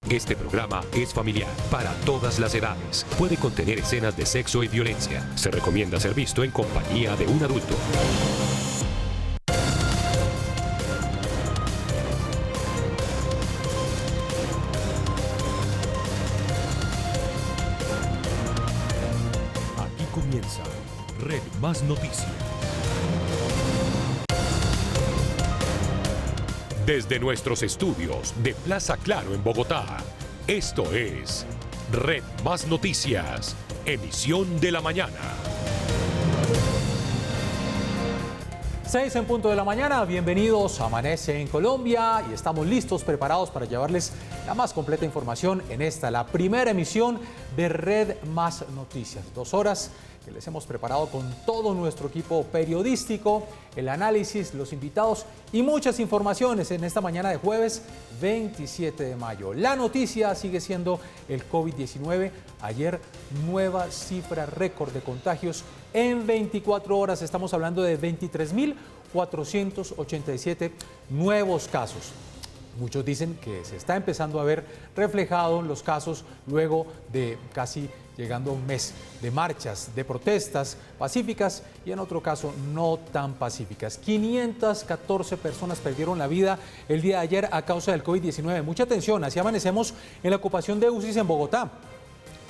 Este programa es familiar para todas las edades. Puede contener escenas de sexo y violencia. Se recomienda ser visto en compañía de un adulto. Aquí comienza Red Más Noticias. Desde nuestros estudios de Plaza Claro en Bogotá, esto es Red Más Noticias, emisión de la mañana. 6 en punto de la mañana, bienvenidos a Amanece en Colombia y estamos listos, preparados para llevarles la más completa información en esta, la primera emisión de Red Más Noticias. 2 horas que les hemos preparado con todo nuestro equipo periodístico, el análisis, los invitados y muchas informaciones en esta mañana de jueves 27 de mayo. La noticia sigue siendo el COVID-19. Ayer nueva cifra récord de contagios en 24 horas. Estamos hablando de 23.487 nuevos casos. Muchos dicen que se está empezando a ver reflejado los casos luego de casi llegando a un mes de marchas, de protestas pacíficas y en otro caso no tan pacíficas. 514 personas perdieron la vida el día de ayer a causa del COVID-19. Mucha atención, así amanecemos en la ocupación de UCIs en Bogotá.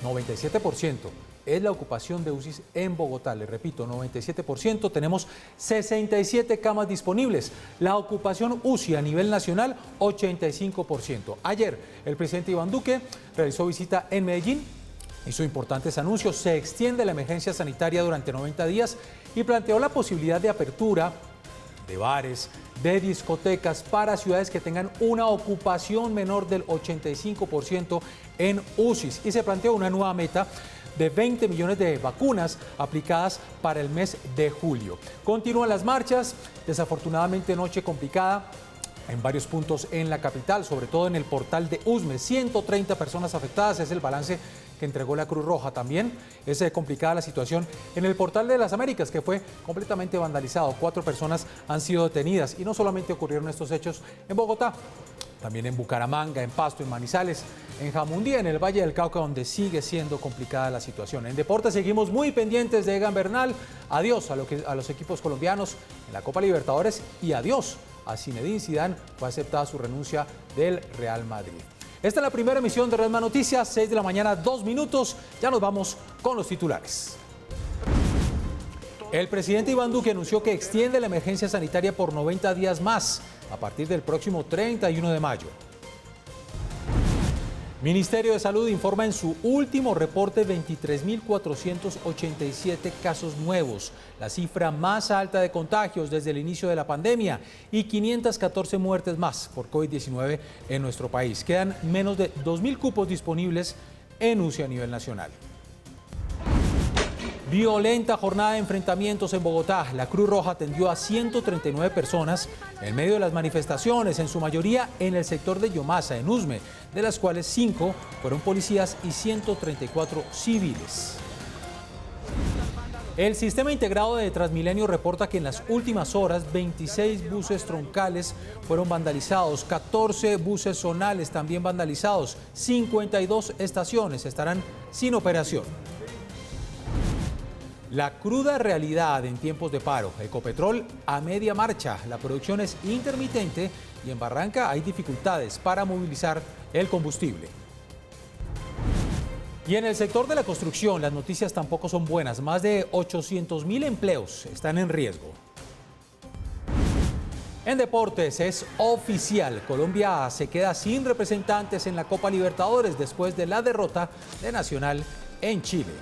97% es la ocupación de UCIs en Bogotá. Les repito, 97%. Tenemos 67 camas disponibles. La ocupación UCI a nivel nacional, 85%. Ayer, el presidente Iván Duque realizó visita en Medellín. Hizo importantes anuncios. Se extiende la emergencia sanitaria durante 90 días y planteó la posibilidad de apertura de bares, de discotecas para ciudades que tengan una ocupación menor del 85% en UCIs. Y se planteó una nueva meta de 20 millones de vacunas aplicadas para el mes de julio. Continúan las marchas, desafortunadamente noche complicada en varios puntos en la capital, sobre todo en el portal de Usme. 130 personas afectadas es el balance que entregó la Cruz Roja. También es complicada la situación en el portal de las Américas, que fue completamente vandalizado. 4 personas han sido detenidas y no solamente ocurrieron estos hechos en Bogotá, también en Bucaramanga, en Pasto, en Manizales, en Jamundí, en el Valle del Cauca, donde sigue siendo complicada la situación. En deportes seguimos muy pendientes de Egan Bernal. Adiós a los equipos colombianos en la Copa Libertadores y adiós a Zinedine Zidane. Fue aceptada su renuncia del Real Madrid. Esta es la primera emisión de Red Más Noticias, 6 de la mañana, 2 minutos. Ya nos vamos con los titulares. El presidente Iván Duque anunció que extiende la emergencia sanitaria por 90 días más, a partir del próximo 31 de mayo. Ministerio de Salud informa en su último reporte 23.487 casos nuevos, la cifra más alta de contagios desde el inicio de la pandemia, y 514 muertes más por COVID-19 en nuestro país. Quedan menos de 2.000 cupos disponibles en UCI a nivel nacional. Violenta jornada de enfrentamientos en Bogotá. La Cruz Roja atendió a 139 personas en medio de las manifestaciones, en su mayoría en el sector de Yomasa, en Usme, de las cuales 5 fueron policías y 134 civiles. El Sistema Integrado de Transmilenio reporta que en las últimas horas 26 buses troncales fueron vandalizados, 14 buses zonales también vandalizados, 52 estaciones estarán sin operación. La cruda realidad en tiempos de paro. Ecopetrol a media marcha. La producción es intermitente y en Barranca hay dificultades para movilizar el combustible. Y en el sector de la construcción las noticias tampoco son buenas. Más de 800.000 empleos están en riesgo. En deportes es oficial. Colombia se queda sin representantes en la Copa Libertadores después de la derrota de Nacional en Chile.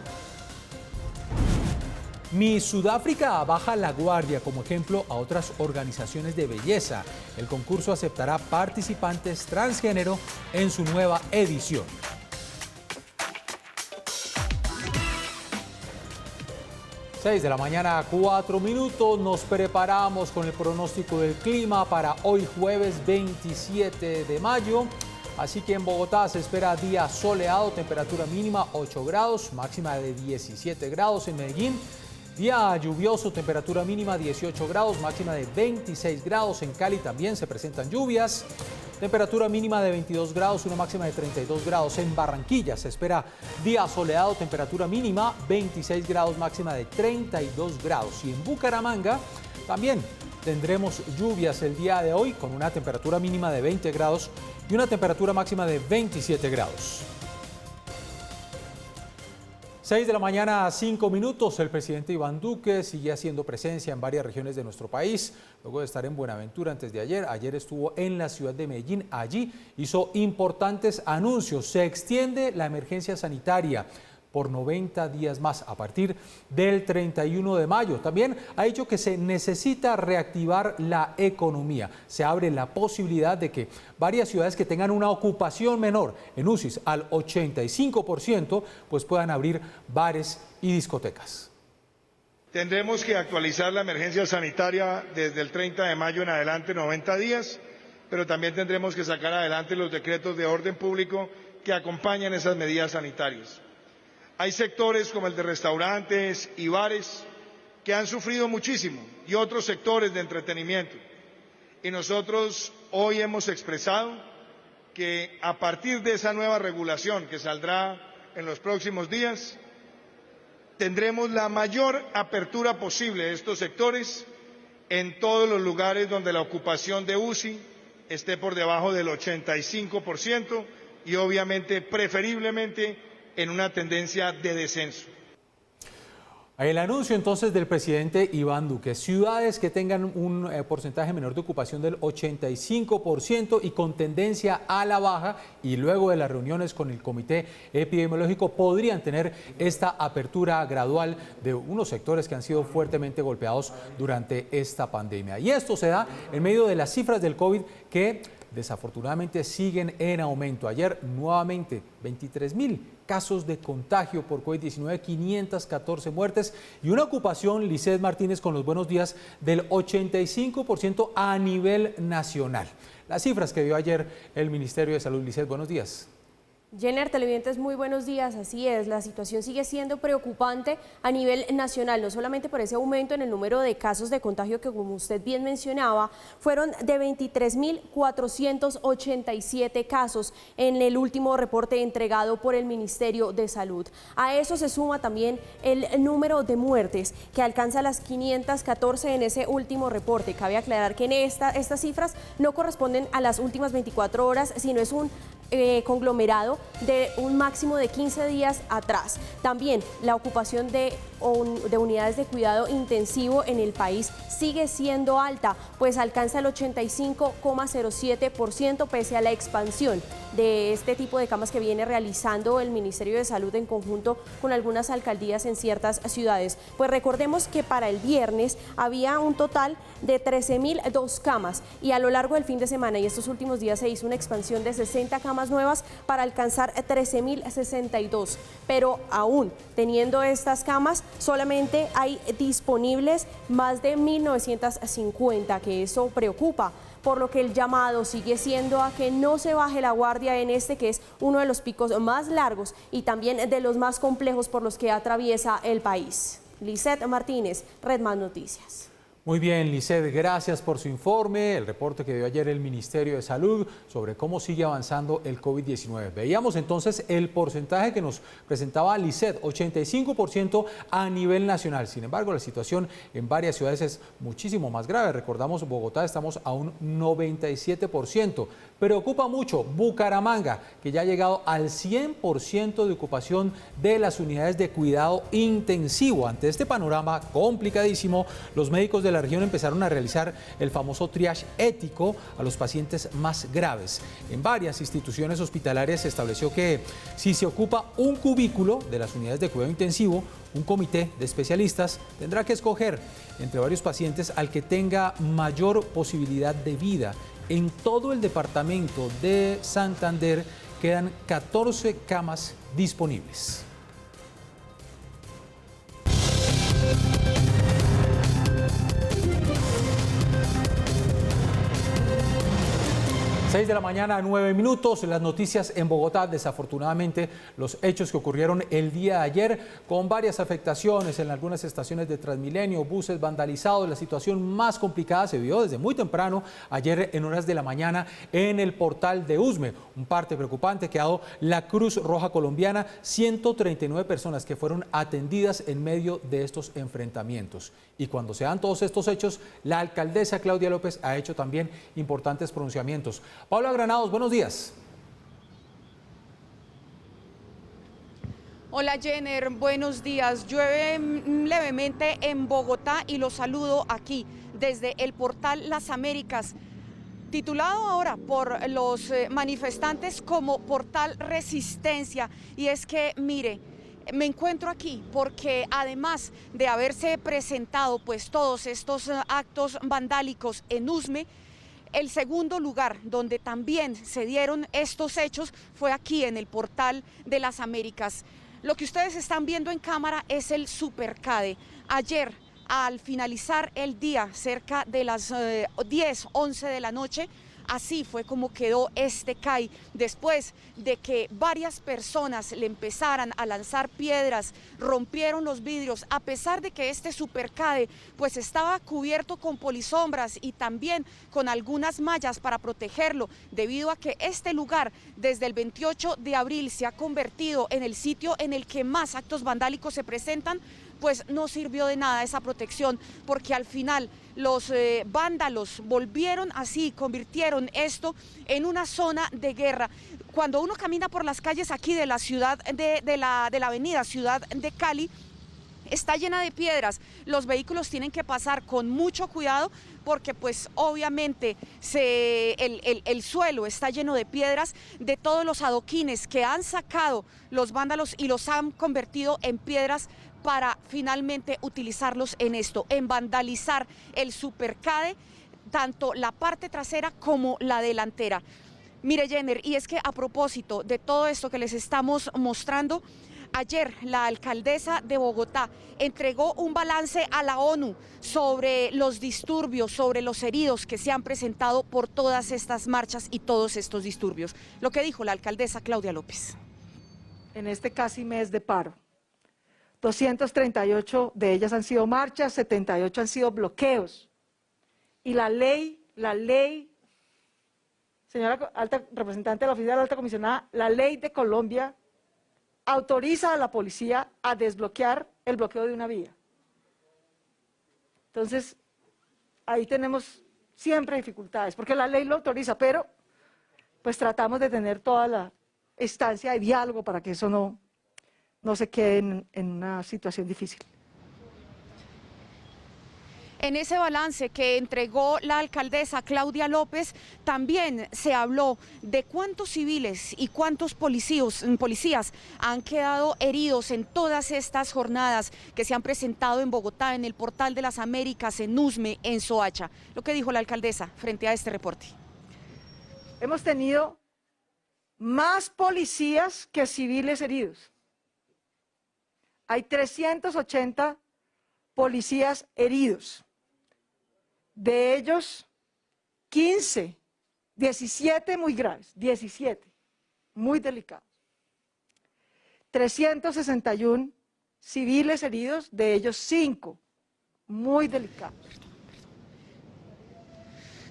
Miss Sudáfrica baja la guardia como ejemplo a otras organizaciones de belleza. El concurso aceptará participantes transgénero en su nueva edición. Seis de la mañana, 4 minutos. Nos preparamos con el pronóstico del clima para hoy jueves 27 de mayo. Así que en Bogotá se espera día soleado, temperatura mínima 8 grados, máxima de 17 grados en Medellín. Día lluvioso, temperatura mínima 18 grados, máxima de 26 grados. En Cali también se presentan lluvias. temperatura mínima de 22 grados, una máxima de 32 grados. En Barranquilla se espera día soleado, temperatura mínima 26 grados, máxima de 32 grados. Y en Bucaramanga también tendremos lluvias el día de hoy con una temperatura mínima de 20 grados y una temperatura máxima de 27 grados. 6 de la mañana, 5 minutos. El presidente Iván Duque sigue haciendo presencia en varias regiones de nuestro país. Luego de estar en Buenaventura antes de ayer, estuvo en la ciudad de Medellín. Allí hizo importantes anuncios. Se extiende la emergencia sanitaria por 90 días más a partir del 31 de mayo. También ha dicho que se necesita reactivar la economía. Se abre la posibilidad de que varias ciudades que tengan una ocupación menor en UCIs al 85%, pues puedan abrir bares y discotecas. Tendremos que actualizar la emergencia sanitaria desde el 30 de mayo en adelante, 90 días, pero también tendremos que sacar adelante los decretos de orden público que acompañan esas medidas sanitarias. Hay sectores como el de restaurantes y bares que han sufrido muchísimo y otros sectores de entretenimiento. Y nosotros hoy hemos expresado que a partir de esa nueva regulación que saldrá en los próximos días, tendremos la mayor apertura posible de estos sectores en todos los lugares donde la ocupación de UCI esté por debajo del 85% y obviamente preferiblemente en una tendencia de descenso. El anuncio entonces del presidente Iván Duque: ciudades que tengan un porcentaje menor de ocupación del 85% y con tendencia a la baja, y luego de las reuniones con el comité epidemiológico podrían tener esta apertura gradual de unos sectores que han sido fuertemente golpeados durante esta pandemia. Y esto se da en medio de las cifras del COVID que desafortunadamente siguen en aumento. Ayer nuevamente 23.000 casos de contagio por COVID-19, 514 muertes y una ocupación, Lizeth Martínez, con los buenos días, del 85% a nivel nacional. Las cifras que dio ayer el Ministerio de Salud. Lizeth, buenos días. Jenner, televidentes, muy buenos días. Así es, la situación sigue siendo preocupante a nivel nacional, no solamente por ese aumento en el número de casos de contagio que, como usted bien mencionaba, fueron de 23.487 casos en el último reporte entregado por el Ministerio de Salud. A eso se suma también el número de muertes, que alcanza las 514 en ese último reporte. Cabe aclarar que en estas cifras no corresponden a las últimas 24 horas, sino es un conglomerado de un máximo de 15 días atrás. También la ocupación de unidades de cuidado intensivo en el país sigue siendo alta, pues alcanza el 85,07% pese a la expansión de este tipo de camas que viene realizando el Ministerio de Salud en conjunto con algunas alcaldías en ciertas ciudades. Pues recordemos que para el viernes había un total de 13.002 camas y a lo largo del fin de semana y estos últimos días se hizo una expansión de 60 camas nuevas para alcanzar 13.062, pero aún teniendo estas camas solamente hay disponibles más de 1.950, que eso preocupa, por lo que el llamado sigue siendo a que no se baje la guardia en este, que es uno de los picos más largos y también de los más complejos por los que atraviesa el país. Lizeth Martínez, Red Más Noticias. Muy bien, Lizeth, gracias por su informe, el reporte que dio ayer el Ministerio de Salud sobre cómo sigue avanzando el COVID-19. Veíamos entonces el porcentaje que nos presentaba Lizeth, 85% a nivel nacional. Sin embargo, la situación en varias ciudades es muchísimo más grave. Recordamos, Bogotá estamos a un 97%. Preocupa mucho Bucaramanga, que ya ha llegado al 100% de ocupación de las unidades de cuidado intensivo. Ante este panorama complicadísimo, los médicos de la región empezaron a realizar el famoso triage ético a los pacientes más graves. En varias instituciones hospitalarias se estableció que si se ocupa un cubículo de las unidades de cuidado intensivo, un comité de especialistas tendrá que escoger entre varios pacientes al que tenga mayor posibilidad de vida. En todo el departamento de Santander quedan 14 camas disponibles. 6 de la mañana, 9 minutos. Las noticias en Bogotá. Desafortunadamente, los hechos que ocurrieron el día de ayer, con varias afectaciones en algunas estaciones de Transmilenio, buses vandalizados. La situación más complicada se vio desde muy temprano, ayer en horas de la mañana, en el portal de Usme. Un parte preocupante que ha dado la Cruz Roja Colombiana. 139 personas que fueron atendidas en medio de estos enfrentamientos. Y cuando se dan todos estos hechos, la alcaldesa Claudia López ha hecho también importantes pronunciamientos. Paula Granados, buenos días. Hola Jenner, buenos días. Llueve levemente en Bogotá y los saludo aquí desde el portal Las Américas, titulado ahora por los manifestantes como Portal Resistencia. Y es que, mire, me encuentro aquí porque además de haberse presentado pues todos estos actos vandálicos en Usme, el segundo lugar donde también se dieron estos hechos fue aquí en el portal de Las Américas. Lo que ustedes están viendo en cámara es el Supercade. Ayer, al finalizar el día, cerca de las 10, 11 de la noche, así fue como quedó este CAI, después de que varias personas le empezaran a lanzar piedras, rompieron los vidrios, a pesar de que este Supercade pues estaba cubierto con polisombras y también con algunas mallas para protegerlo, debido a que este lugar desde el 28 de abril se ha convertido en el sitio en el que más actos vandálicos se presentan. Pues no sirvió de nada esa protección, porque al final los vándalos volvieron así, convirtieron esto en una zona de guerra. Cuando uno camina por las calles aquí de la ciudad, de la avenida Ciudad de Cali, está llena de piedras. Los vehículos tienen que pasar con mucho cuidado porque pues obviamente el suelo está lleno de piedras, de todos los adoquines que han sacado los vándalos y los han convertido en piedras para finalmente utilizarlos en esto, en vandalizar el Supercade, tanto la parte trasera como la delantera. Mire Jenner, y es que a propósito de todo esto que les estamos mostrando, ayer la alcaldesa de Bogotá entregó un balance a la ONU sobre los disturbios, sobre los heridos que se han presentado por todas estas marchas y todos estos disturbios. Lo que dijo la alcaldesa Claudia López. En este casi mes de paro, 238 de ellas han sido marchas, 78 han sido bloqueos. Y la ley, señora alta representante de la Oficina de la Alta Comisionada, la ley de Colombia autoriza a la policía a desbloquear el bloqueo de una vía. Entonces, ahí tenemos siempre dificultades, porque la ley lo autoriza, pero pues tratamos de tener toda la estancia de diálogo para que eso no se quede en una situación difícil. En ese balance que entregó la alcaldesa Claudia López, también se habló de cuántos civiles y cuántos policías han quedado heridos en todas estas jornadas que se han presentado en Bogotá, en el Portal de las Américas, en Usme, en Soacha. Lo que dijo la alcaldesa frente a este reporte. Hemos tenido más policías que civiles heridos. Hay 380 policías heridos. De ellos, 17 muy graves, 17 muy delicados. 361 civiles heridos, de ellos 5 muy delicados.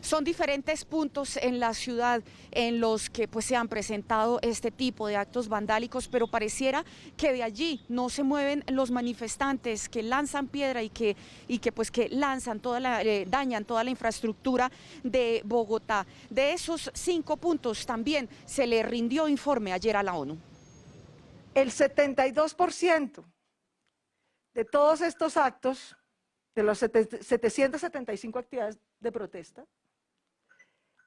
Son diferentes puntos en la ciudad en los que pues se han presentado este tipo de actos vandálicos, pero pareciera que de allí no se mueven los manifestantes que lanzan piedra y que lanzan dañan toda la infraestructura de Bogotá. De esos 5 puntos también se le rindió informe ayer a la ONU. El 72% de todos estos actos, de los 775 actividades de protesta,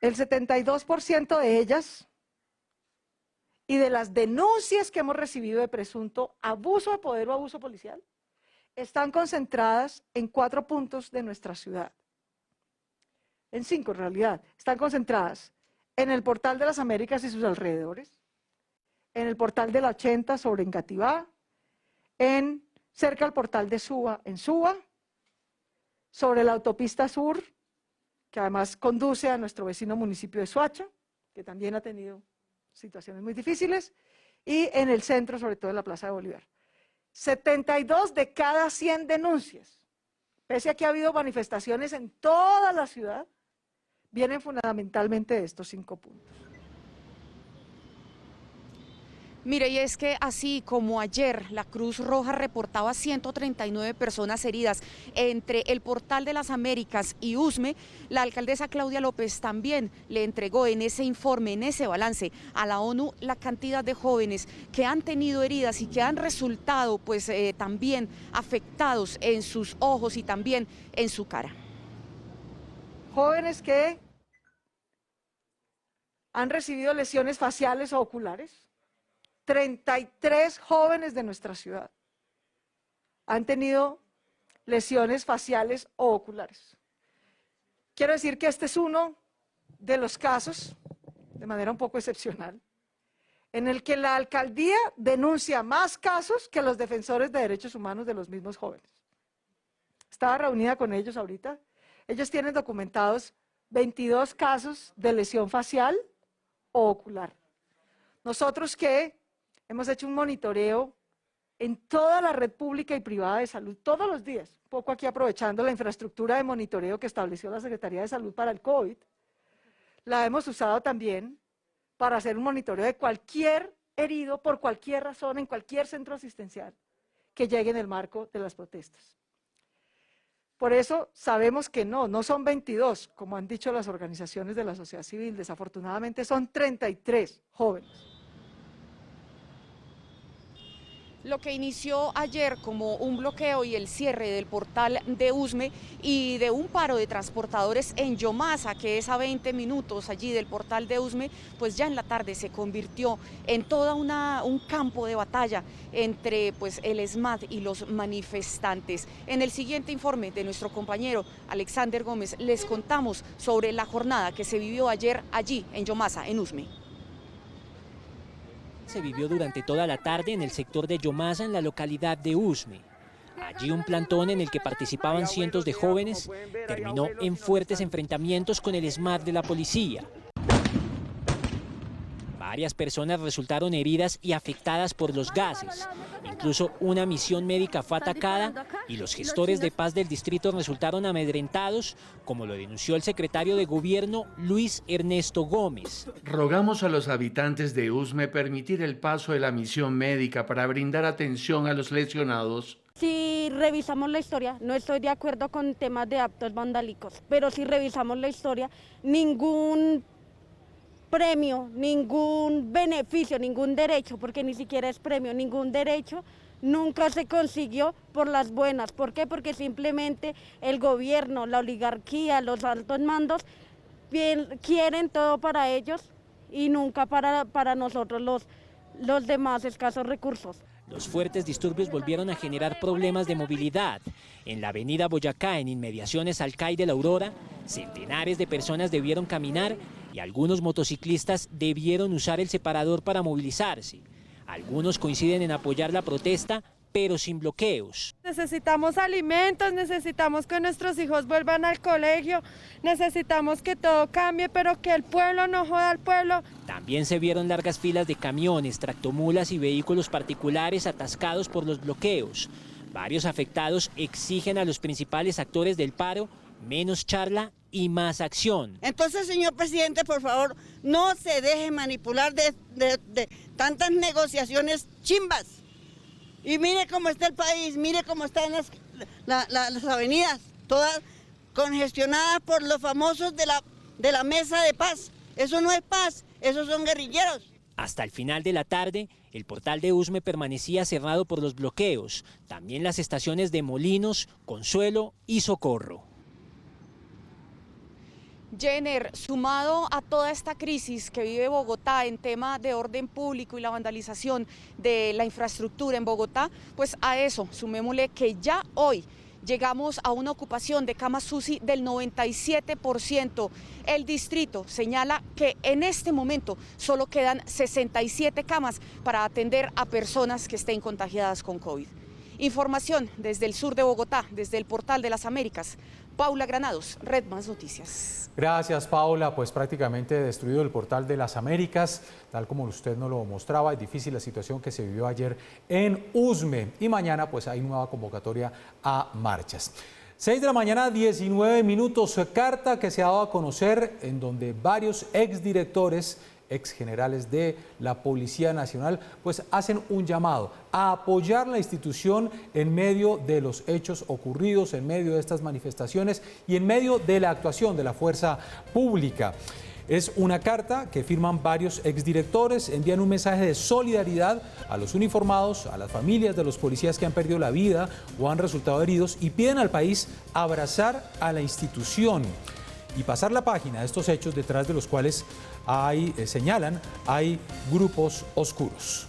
el 72% de ellas y de las denuncias que hemos recibido de presunto abuso de poder o abuso policial están concentradas en 4 puntos de nuestra ciudad. En 5 en realidad. Están concentradas en el Portal de las Américas y sus alrededores, en el Portal de la 80 sobre Engativá, cerca al Portal de Suba, en Suba, sobre la autopista sur, que además conduce a nuestro vecino municipio de Soacha, que también ha tenido situaciones muy difíciles, y en el centro, sobre todo en la Plaza de Bolívar. 72 de cada 100 denuncias, pese a que ha habido manifestaciones en toda la ciudad, vienen fundamentalmente de estos 5 puntos. Mire, y es que así como ayer la Cruz Roja reportaba 139 personas heridas entre el Portal de las Américas y Usme, la alcaldesa Claudia López también le entregó en ese informe, en ese balance a la ONU, la cantidad de jóvenes que han tenido heridas y que han resultado pues también afectados en sus ojos y también en su cara. Jóvenes que han recibido lesiones faciales o oculares. 33 jóvenes de nuestra ciudad han tenido lesiones faciales o oculares. Quiero decir que este es uno de los casos, de manera un poco excepcional, en el que la alcaldía denuncia más casos que los defensores de derechos humanos de los mismos jóvenes. Estaba reunida con ellos ahorita. Ellos tienen documentados 22 casos de lesión facial o ocular. Nosotros que hemos hecho un monitoreo en toda la red pública y privada de salud, todos los días, un poco aquí aprovechando la infraestructura de monitoreo que estableció la Secretaría de Salud para el COVID, la hemos usado también para hacer un monitoreo de cualquier herido por cualquier razón en cualquier centro asistencial que llegue en el marco de las protestas. Por eso sabemos que no son 22, como han dicho las organizaciones de la sociedad civil, desafortunadamente son 33 jóvenes. Lo que inició ayer como un bloqueo y el cierre del portal de Usme y de un paro de transportadores en Yomasa, que es a 20 minutos allí del portal de Usme, pues ya en la tarde se convirtió en todo un campo de batalla entre pues, el ESMAD y los manifestantes. En el siguiente informe de nuestro compañero Alexander Gómez les contamos sobre la jornada que se vivió ayer allí en Yomasa, en Usme. Se vivió durante toda la tarde en el sector de Yomasa, en la localidad de Usme. Allí un plantón en el que participaban cientos de jóvenes terminó en fuertes enfrentamientos con el ESMAD de la policía. Varias personas resultaron heridas y afectadas por los gases. Incluso una misión médica fue atacada y los gestores de paz del distrito resultaron amedrentados, como lo denunció el secretario de Gobierno Luis Ernesto Gómez. Rogamos a los habitantes de Usme permitir el paso de la misión médica para brindar atención a los lesionados. Si revisamos la historia, no estoy de acuerdo con temas de actos vandálicos, pero si revisamos la historia, ningún premio, ningún beneficio, ningún derecho, porque ni siquiera es premio, ningún derecho nunca se consiguió por las buenas. ¿Por qué? Porque simplemente el gobierno, la oligarquía, los altos mandos quieren todo para ellos y nunca para nosotros los demás escasos recursos. Los fuertes disturbios volvieron a generar problemas de movilidad. En la avenida Boyacá, en inmediaciones al CAI de la Aurora, centenares de personas debieron caminar y algunos motociclistas debieron usar el separador para movilizarse. Algunos coinciden en apoyar la protesta, pero sin bloqueos. Necesitamos alimentos, necesitamos que nuestros hijos vuelvan al colegio, necesitamos que todo cambie, pero que el pueblo no joda al pueblo. También se vieron largas filas de camiones, tractomulas y vehículos particulares atascados por los bloqueos. Varios afectados exigen a los principales actores del paro menos charla y más acción. Entonces, señor presidente, por favor, no se deje manipular de tantas negociaciones chimbas. Y mire cómo está el país, mire cómo están las avenidas, todas congestionadas por los famosos de la mesa de paz. Eso no es paz, esos son guerrilleros. Hasta el final de la tarde, el portal de Usme permanecía cerrado por los bloqueos, también las estaciones de Molinos, Consuelo y Socorro. Jenner, sumado a toda esta crisis que vive Bogotá en tema de orden público y la vandalización de la infraestructura en Bogotá, pues a eso sumémosle que ya hoy llegamos a una ocupación de camas UCI del 97%. El distrito señala que en este momento solo quedan 67 camas para atender a personas que estén contagiadas con COVID. Información desde el sur de Bogotá, desde el Portal de las Américas. Paula Granados, Red Más Noticias. Gracias, Paula. Pues prácticamente destruido el Portal de las Américas, tal como usted nos lo mostraba. Es difícil la situación que se vivió ayer en Usme y mañana pues hay nueva convocatoria a marchas. 6 de la mañana, 19 minutos, carta que se ha dado a conocer en donde varios exdirectores, exgenerales de la Policía Nacional, pues hacen un llamado a apoyar la institución en medio de los hechos ocurridos, en medio de estas manifestaciones y en medio de la actuación de la fuerza pública. Es una carta que firman varios exdirectores, envían un mensaje de solidaridad a los uniformados, a las familias de los policías que han perdido la vida o han resultado heridos y piden al país abrazar a la institución y pasar la página de estos hechos detrás de los cuales señalan, hay grupos oscuros.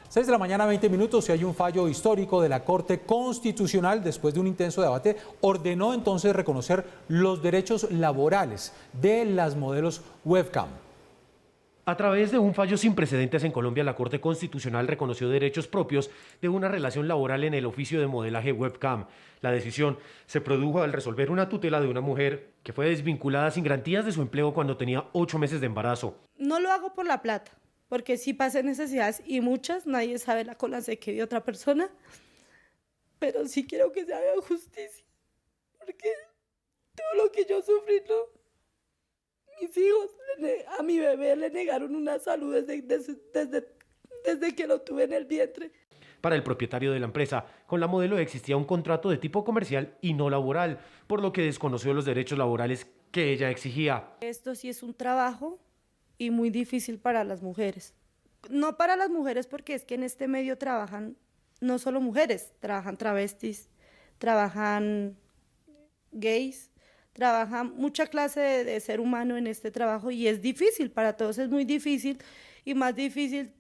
6 de la mañana, 20 minutos, y hay un fallo histórico de la Corte Constitucional. Después de un intenso debate, ordenó entonces reconocer los derechos laborales de las modelos webcam. A través de un fallo sin precedentes en Colombia, la Corte Constitucional reconoció derechos propios de una relación laboral en el oficio de modelaje webcam. La decisión se produjo al resolver una tutela de una mujer que fue desvinculada sin garantías de su empleo cuando tenía 8 meses de embarazo. No lo hago por la plata, porque sí pasé necesidades y muchas, nadie sabe la cola que dio otra persona, pero sí quiero que se haga justicia, porque todo lo que yo sufrí, ¿no? Mis hijos, a mi bebé le negaron una salud desde que lo tuve en el vientre. Para el propietario de la empresa, con la modelo existía un contrato de tipo comercial y no laboral, por lo que desconoció los derechos laborales que ella exigía. Esto sí es un trabajo y muy difícil para las mujeres. No para las mujeres porque es que en este medio trabajan no solo mujeres, trabajan travestis, trabajan gays, trabajan mucha clase de ser humano en este trabajo y es difícil, para todos es muy difícil y más difícil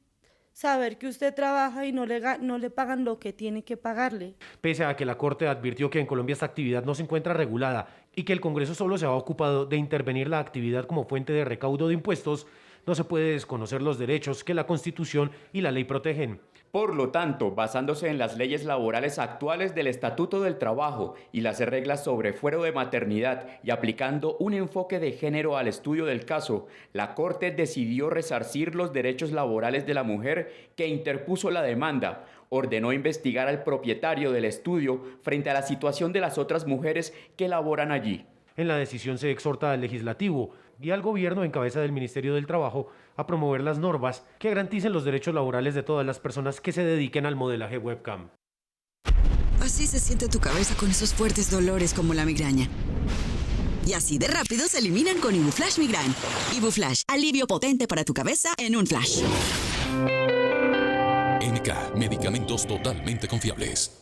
saber que usted trabaja y no le pagan lo que tiene que pagarle. Pese a que la Corte advirtió que en Colombia esta actividad no se encuentra regulada y que el Congreso solo se ha ocupado de intervenir la actividad como fuente de recaudo de impuestos, no se puede desconocer los derechos que la Constitución y la ley protegen. Por lo tanto, basándose en las leyes laborales actuales del Estatuto del Trabajo y las reglas sobre fuero de maternidad y aplicando un enfoque de género al estudio del caso, la Corte decidió resarcir los derechos laborales de la mujer que interpuso la demanda. Ordenó investigar al propietario del estudio frente a la situación de las otras mujeres que laboran allí. En la decisión se exhorta al Legislativo y al Gobierno en cabeza del Ministerio del Trabajo a promover las normas que garanticen los derechos laborales de todas las personas que se dediquen al modelaje webcam. Así se siente tu cabeza con esos fuertes dolores como la migraña. Y así de rápido se eliminan con Ibuflash Migraine. Ibuflash, alivio potente para tu cabeza en un flash. NK, medicamentos totalmente confiables.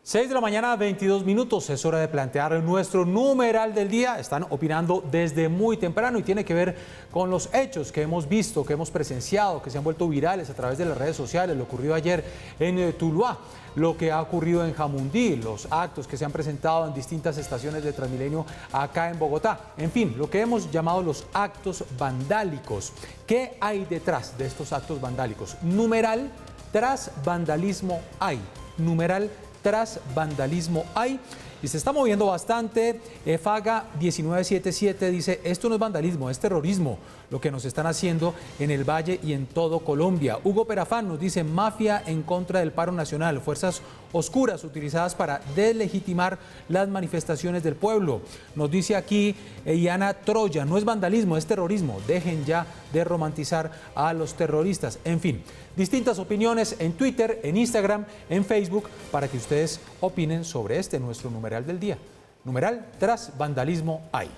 6 de la mañana, 22 minutos, es hora de plantear nuestro numeral del día. Están opinando desde muy temprano y tiene que ver con los hechos que hemos visto, que hemos presenciado, que se han vuelto virales a través de las redes sociales, lo ocurrido ayer en Tuluá, lo que ha ocurrido en Jamundí, los actos que se han presentado en distintas estaciones de Transmilenio acá en Bogotá. En fin, lo que hemos llamado los actos vandálicos. ¿Qué hay detrás de estos actos vandálicos? Numeral, tras vandalismo hay. Numeral, tras vandalismo hay. Y se está moviendo bastante. Faga 1977 dice, esto no es vandalismo, es terrorismo, lo que nos están haciendo en el Valle y en todo Colombia. Hugo Perafán nos dice, mafia en contra del paro nacional, fuerzas oscuras utilizadas para deslegitimar las manifestaciones del pueblo. Nos dice aquí Iana Troya, no es vandalismo, es terrorismo, dejen ya de romantizar a los terroristas. En fin, distintas opiniones en Twitter, en Instagram, en Facebook, para que ustedes opinen sobre este nuestro numeral del día. Numeral, tras vandalismo hay.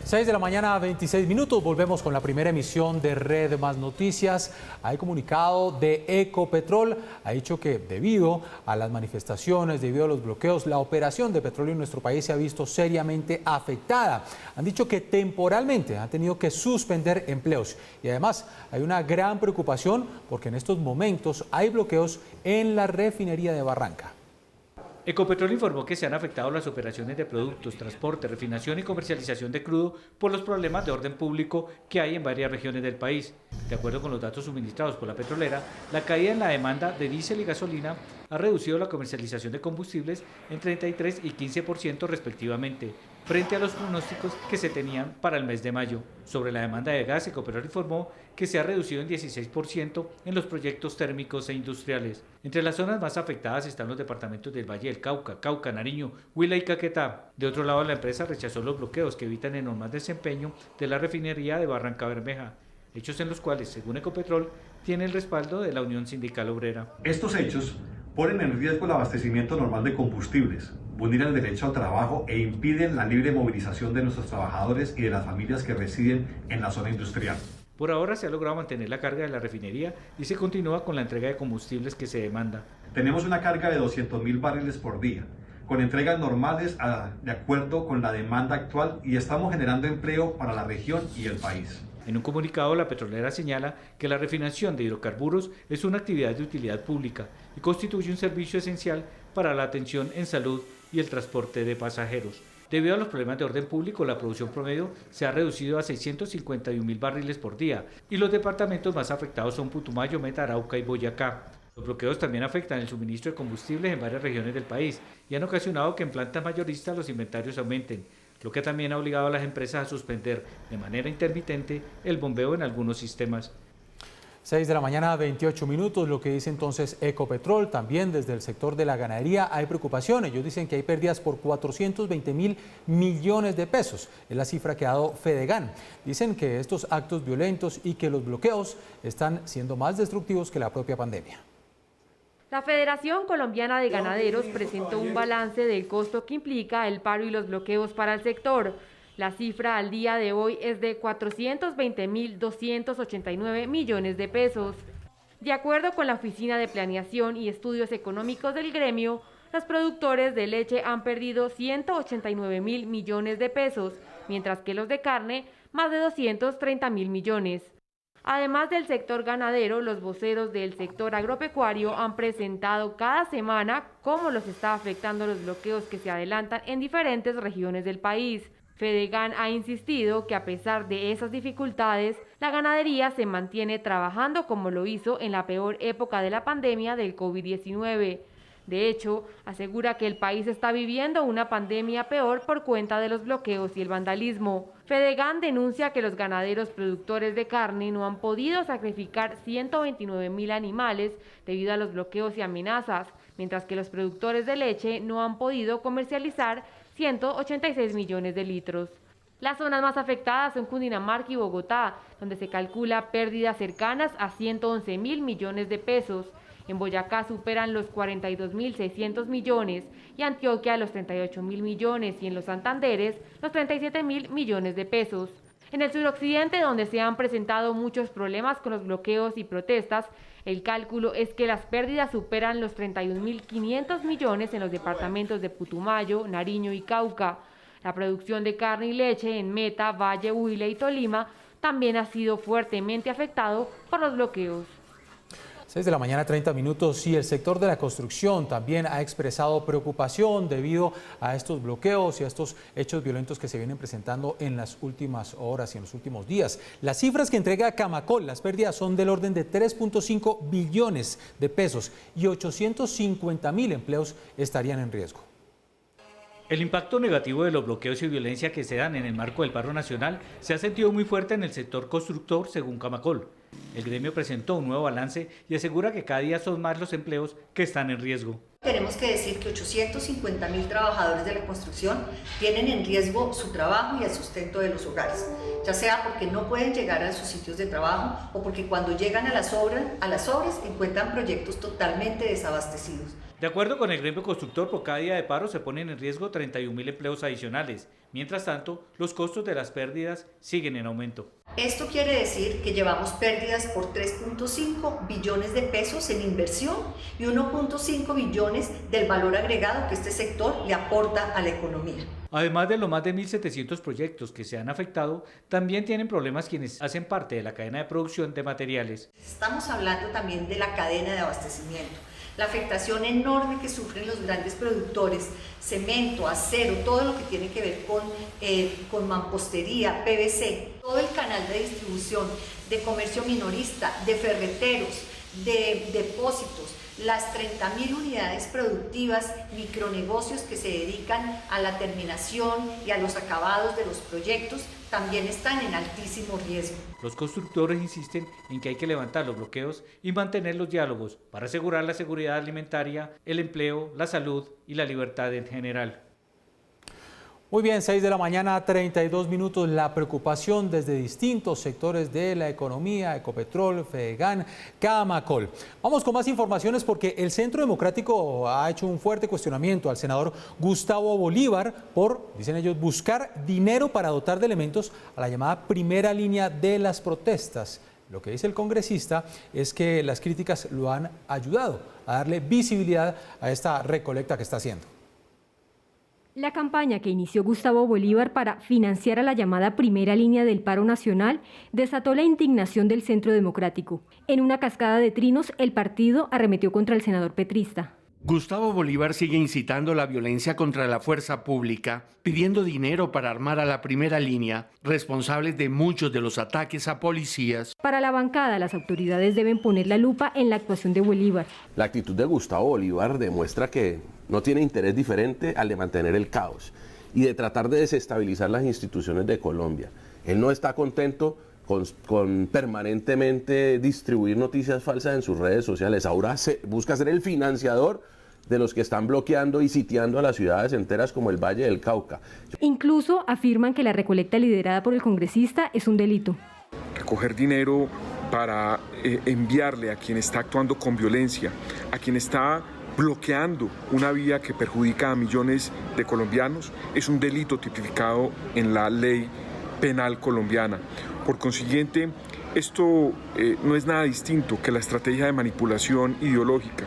6 de la mañana, 26 minutos, volvemos con la primera emisión de Red Más Noticias. Hay comunicado de Ecopetrol, ha dicho que debido a las manifestaciones, debido a los bloqueos, la operación de petróleo en nuestro país se ha visto seriamente afectada. Han dicho que temporalmente han tenido que suspender empleos y además hay una gran preocupación porque en estos momentos hay bloqueos en la refinería de Barranca. Ecopetrol informó que se han afectado las operaciones de productos, transporte, refinación y comercialización de crudo por los problemas de orden público que hay en varias regiones del país. De acuerdo con los datos suministrados por la petrolera, la caída en la demanda de diésel y gasolina ha reducido la comercialización de combustibles en 33 y 15% respectivamente, frente a los pronósticos que se tenían para el mes de mayo. Sobre la demanda de gas, Ecopetrol informó que se ha reducido en 16% en los proyectos térmicos e industriales. Entre las zonas más afectadas están los departamentos del Valle del Cauca, Cauca, Nariño, Huila y Caquetá. De otro lado, la empresa rechazó los bloqueos que evitan el normal desempeño de la refinería de Barrancabermeja, hechos en los cuales, según Ecopetrol, tiene el respaldo de la Unión Sindical Obrera. Estos hechos ponen en riesgo el abastecimiento normal de combustibles, vulneran el derecho al trabajo e impiden la libre movilización de nuestros trabajadores y de las familias que residen en la zona industrial. Por ahora se ha logrado mantener la carga de la refinería y se continúa con la entrega de combustibles que se demanda. Tenemos una carga de 200.000 barriles por día, con entregas normales de acuerdo con la demanda actual, y estamos generando empleo para la región y el país. En un comunicado, la petrolera señala que la refinación de hidrocarburos es una actividad de utilidad pública y constituye un servicio esencial para la atención en salud y el transporte de pasajeros. Debido a los problemas de orden público, la producción promedio se ha reducido a 651.000 barriles por día y los departamentos más afectados son Putumayo, Meta, Arauca y Boyacá. Los bloqueos también afectan el suministro de combustibles en varias regiones del país y han ocasionado que en plantas mayoristas los inventarios aumenten, lo que también ha obligado a las empresas a suspender de manera intermitente el bombeo en algunos sistemas. 6 de la mañana, 28 minutos, lo que dice entonces Ecopetrol. También desde el sector de la ganadería hay preocupación. Ellos dicen que hay pérdidas por 420.000 millones de pesos. Es la cifra que ha dado Fedegan. Dicen que estos actos violentos y que los bloqueos están siendo más destructivos que la propia pandemia. La Federación Colombiana de Ganaderos presentó un balance del costo que implica el paro y los bloqueos para el sector. La cifra al día de hoy es de 420.289 millones de pesos. De acuerdo con la Oficina de Planeación y Estudios Económicos del gremio, los productores de leche han perdido 189.000 millones de pesos, mientras que los de carne, más de 230.000 millones. Además del sector ganadero, los voceros del sector agropecuario han presentado cada semana cómo los está afectando los bloqueos que se adelantan en diferentes regiones del país. Fedegan ha insistido que a pesar de esas dificultades, la ganadería se mantiene trabajando como lo hizo en la peor época de la pandemia del COVID-19. De hecho, asegura que el país está viviendo una pandemia peor por cuenta de los bloqueos y el vandalismo. Fedegan denuncia que los ganaderos productores de carne no han podido sacrificar 129.000 animales debido a los bloqueos y amenazas, mientras que los productores de leche no han podido comercializar 186 millones de litros. Las zonas más afectadas son Cundinamarca y Bogotá, donde se calcula pérdidas cercanas a 111.000 millones de pesos. En Boyacá superan los 42.600 millones y Antioquia los 38.000 millones y en los Santanderes los 37.000 millones de pesos. En el suroccidente, donde se han presentado muchos problemas con los bloqueos y protestas, el cálculo es que las pérdidas superan los 31.500 millones en los departamentos de Putumayo, Nariño y Cauca. La producción de carne y leche en Meta, Valle, Huila y Tolima también ha sido fuertemente afectado por los bloqueos. 6 de la mañana, 30 minutos, y el sector de la construcción también ha expresado preocupación debido a estos bloqueos y a estos hechos violentos que se vienen presentando en las últimas horas y en los últimos días. Las cifras que entrega Camacol, las pérdidas son del orden de 3.5 billones de pesos y 850.000 empleos estarían en riesgo. El impacto negativo de los bloqueos y violencia que se dan en el marco del paro nacional se ha sentido muy fuerte en el sector constructor, según Camacol. El gremio presentó un nuevo balance y asegura que cada día son más los empleos que están en riesgo. Tenemos que decir que 850.000 trabajadores de la construcción tienen en riesgo su trabajo y el sustento de los hogares, ya sea porque no pueden llegar a sus sitios de trabajo o porque cuando llegan a las obras encuentran proyectos totalmente desabastecidos. De acuerdo con el gremio constructor, por cada día de paro se ponen en riesgo 31.000 empleos adicionales. Mientras tanto, los costos de las pérdidas siguen en aumento. Esto quiere decir que llevamos pérdidas por 3.5 billones de pesos en inversión y 1.5 billones del valor agregado que este sector le aporta a la economía. Además de los más de 1.700 proyectos que se han afectado, también tienen problemas quienes hacen parte de la cadena de producción de materiales. Estamos hablando también de la cadena de abastecimiento. la afectación enorme que sufren los grandes productores, cemento, acero, todo lo que tiene que ver con mampostería, PVC, todo el canal de distribución, de comercio minorista, de ferreteros, de depósitos, las 30.000 unidades productivas, micronegocios que se dedican a la terminación y a los acabados de los proyectos, también están en altísimo riesgo. Los constructores insisten en que hay que levantar los bloqueos y mantener los diálogos para asegurar la seguridad alimentaria, el empleo, la salud y la libertad en general. Muy bien, 6 de la mañana, 32 minutos. La preocupación desde distintos sectores de la economía, Ecopetrol, Fedegan, Camacol. Vamos con más informaciones porque el Centro Democrático ha hecho un fuerte cuestionamiento al senador Gustavo Bolívar por, dicen ellos, buscar dinero para dotar de elementos a la llamada primera línea de las protestas. Lo que dice el congresista es que las críticas lo han ayudado a darle visibilidad a esta recolecta que está haciendo. La campaña que inició Gustavo Bolívar para financiar a la llamada primera línea del paro nacional desató la indignación del Centro Democrático. En una cascada de trinos, el partido arremetió contra el senador petrista. Gustavo Bolívar sigue incitando la violencia contra la fuerza pública, pidiendo dinero para armar a la primera línea, responsables de muchos de los ataques a policías. Para la bancada, las autoridades deben poner la lupa en la actuación de Bolívar. La actitud de Gustavo Bolívar demuestra que no tiene interés diferente al de mantener el caos y de tratar de desestabilizar las instituciones de Colombia. Él no está contento con permanentemente distribuir noticias falsas en sus redes sociales. Ahora busca ser el financiador de los que están bloqueando y sitiando a las ciudades enteras como el Valle del Cauca. Incluso afirman que la recolecta liderada por el congresista es un delito. Recoger dinero para enviarle a quien está actuando con violencia, a quien está bloqueando una vía que perjudica a millones de colombianos, es un delito tipificado en la ley penal colombiana. Por consiguiente, esto no es nada distinto que la estrategia de manipulación ideológica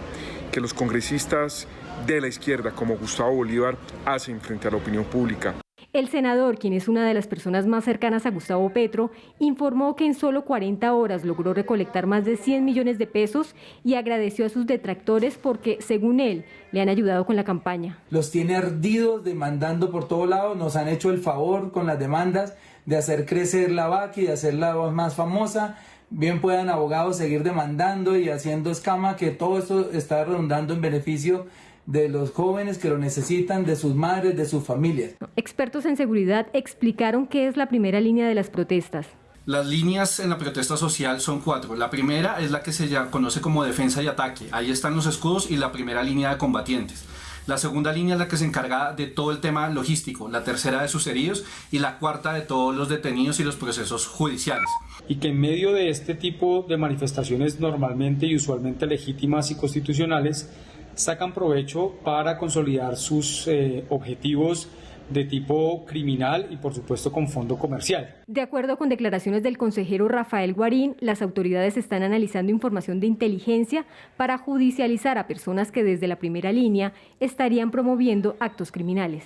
que los congresistas de la izquierda, como Gustavo Bolívar, hacen frente a la opinión pública. El senador, quien es una de las personas más cercanas a Gustavo Petro, informó que en solo 40 horas logró recolectar más de 100 millones de pesos y agradeció a sus detractores porque, según él, le han ayudado con la campaña. Los tiene ardidos, demandando por todos lados, nos han hecho el favor con las demandas de hacer crecer la vaca y de hacerla más famosa. Bien puedan abogados seguir demandando y haciendo escama, que todo esto está redundando en beneficio de los jóvenes que lo necesitan, de sus madres, de sus familias. Expertos en seguridad explicaron qué es la primera línea de las protestas. Las líneas en la protesta social son 4. La primera es la que se conoce como defensa y ataque. Ahí están los escudos y la primera línea de combatientes. La segunda línea es la que se encarga de todo el tema logístico, la tercera de sus heridos y la cuarta de todos los detenidos y los procesos judiciales. Y que en medio de este tipo de manifestaciones normalmente y usualmente legítimas y constitucionales, sacan provecho para consolidar sus objetivos de tipo criminal y por supuesto con fondo comercial. De acuerdo con declaraciones del consejero Rafael Guarín, las autoridades están analizando información de inteligencia para judicializar a personas que desde la primera línea estarían promoviendo actos criminales.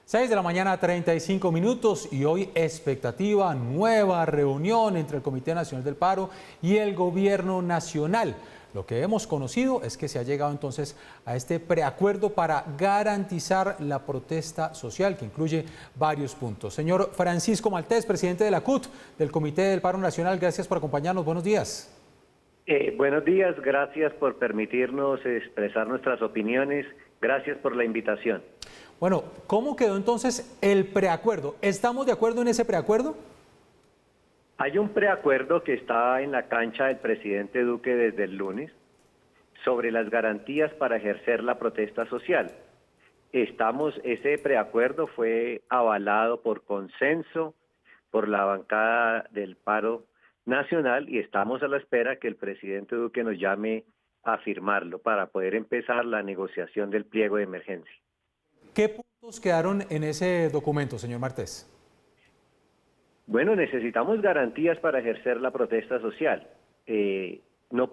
6 de la mañana, 35 minutos y hoy expectativa, nueva reunión entre el Comité Nacional del Paro y el Gobierno Nacional. Lo que hemos conocido es que se ha llegado entonces a este preacuerdo para garantizar la protesta social, que incluye varios puntos. Señor Francisco Maltés, presidente de la CUT, del Comité del Paro Nacional, gracias por acompañarnos. Buenos días. Buenos días, gracias por permitirnos expresar nuestras opiniones. Gracias por la invitación. Bueno, ¿cómo quedó entonces el preacuerdo? ¿Estamos de acuerdo en ese preacuerdo? Hay un preacuerdo que está en la cancha del presidente Duque desde el lunes sobre las garantías para ejercer la protesta social. Ese preacuerdo fue avalado por consenso por la bancada del Paro Nacional y estamos a la espera que el presidente Duque nos llame a firmarlo para poder empezar la negociación del pliego de emergencia. ¿Qué puntos quedaron en ese documento, señor Maltés? Bueno, necesitamos garantías para ejercer la protesta social. No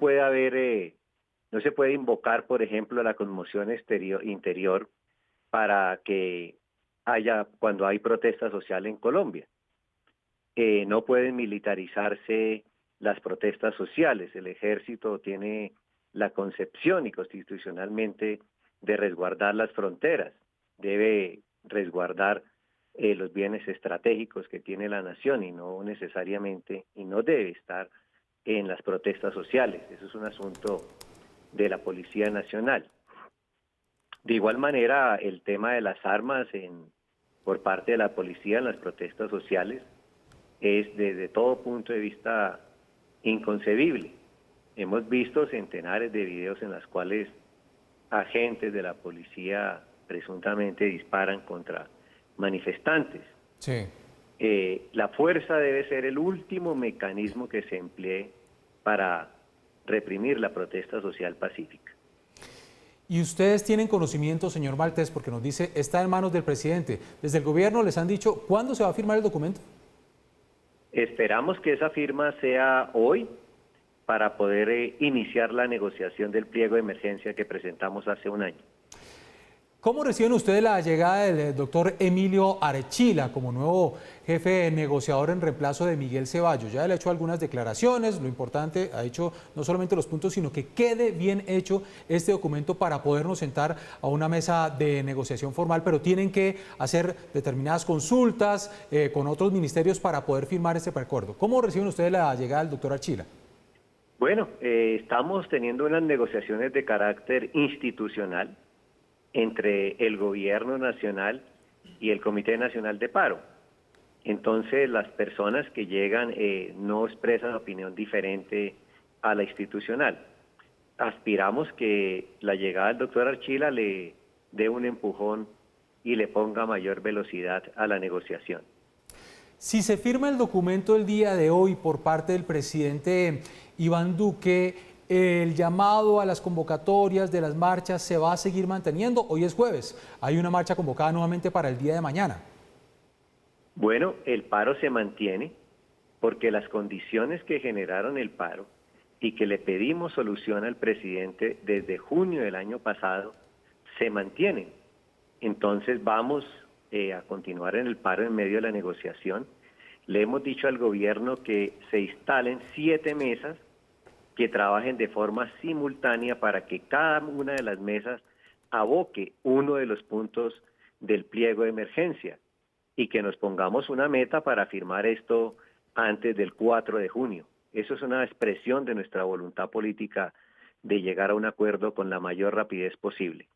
se puede invocar, por ejemplo, la conmoción interior para que haya cuando hay protesta social en Colombia. No pueden militarizarse las protestas sociales. El ejército tiene la concepción y constitucionalmente de resguardar las fronteras, debe resguardar los bienes estratégicos que tiene la nación y no necesariamente, y no debe estar en las protestas sociales. Eso es un asunto de la Policía Nacional. De igual manera, el tema de las armas por parte de la policía en las protestas sociales es desde todo punto de vista inconcebible. Hemos visto centenares de videos en los cuales agentes de la policía presuntamente disparan contra manifestantes. Sí. La fuerza debe ser el último mecanismo que se emplee para reprimir la protesta social pacífica. Y ustedes tienen conocimiento, señor Maltés, porque nos dice, está en manos del presidente. Desde el gobierno les han dicho, ¿cuándo se va a firmar el documento? Esperamos que esa firma sea hoy para poder iniciar la negociación del pliego de emergencia que presentamos hace un año. ¿Cómo reciben ustedes la llegada del doctor Emilio Archila como nuevo jefe negociador en reemplazo de Miguel Ceballos? Ya le ha hecho algunas declaraciones, lo importante, ha hecho no solamente los puntos, sino que quede bien hecho este documento para podernos sentar a una mesa de negociación formal, pero tienen que hacer determinadas consultas con otros ministerios para poder firmar este acuerdo. ¿Cómo reciben ustedes la llegada del doctor Archila? Bueno, estamos teniendo unas negociaciones de carácter institucional entre el gobierno nacional y el Comité Nacional de Paro. Entonces, las personas que llegan no expresan opinión diferente a la institucional. Aspiramos que la llegada del doctor Archila le dé un empujón y le ponga mayor velocidad a la negociación. Si se firma el documento el día de hoy por parte del presidente Iván Duque, el llamado a las convocatorias de las marchas se va a seguir manteniendo. Hoy es jueves, hay una marcha convocada nuevamente para el día de mañana. Bueno, el paro se mantiene porque las condiciones que generaron el paro y que le pedimos solución al presidente desde junio del año pasado se mantienen. Entonces vamos a continuar en el paro en medio de la negociación. Le hemos dicho al gobierno que se instalen 7 mesas que trabajen de forma simultánea para que cada una de las mesas aboque uno de los puntos del pliego de emergencia y que nos pongamos una meta para firmar esto antes del 4 de junio. Eso es una expresión de nuestra voluntad política de llegar a un acuerdo con la mayor rapidez posible.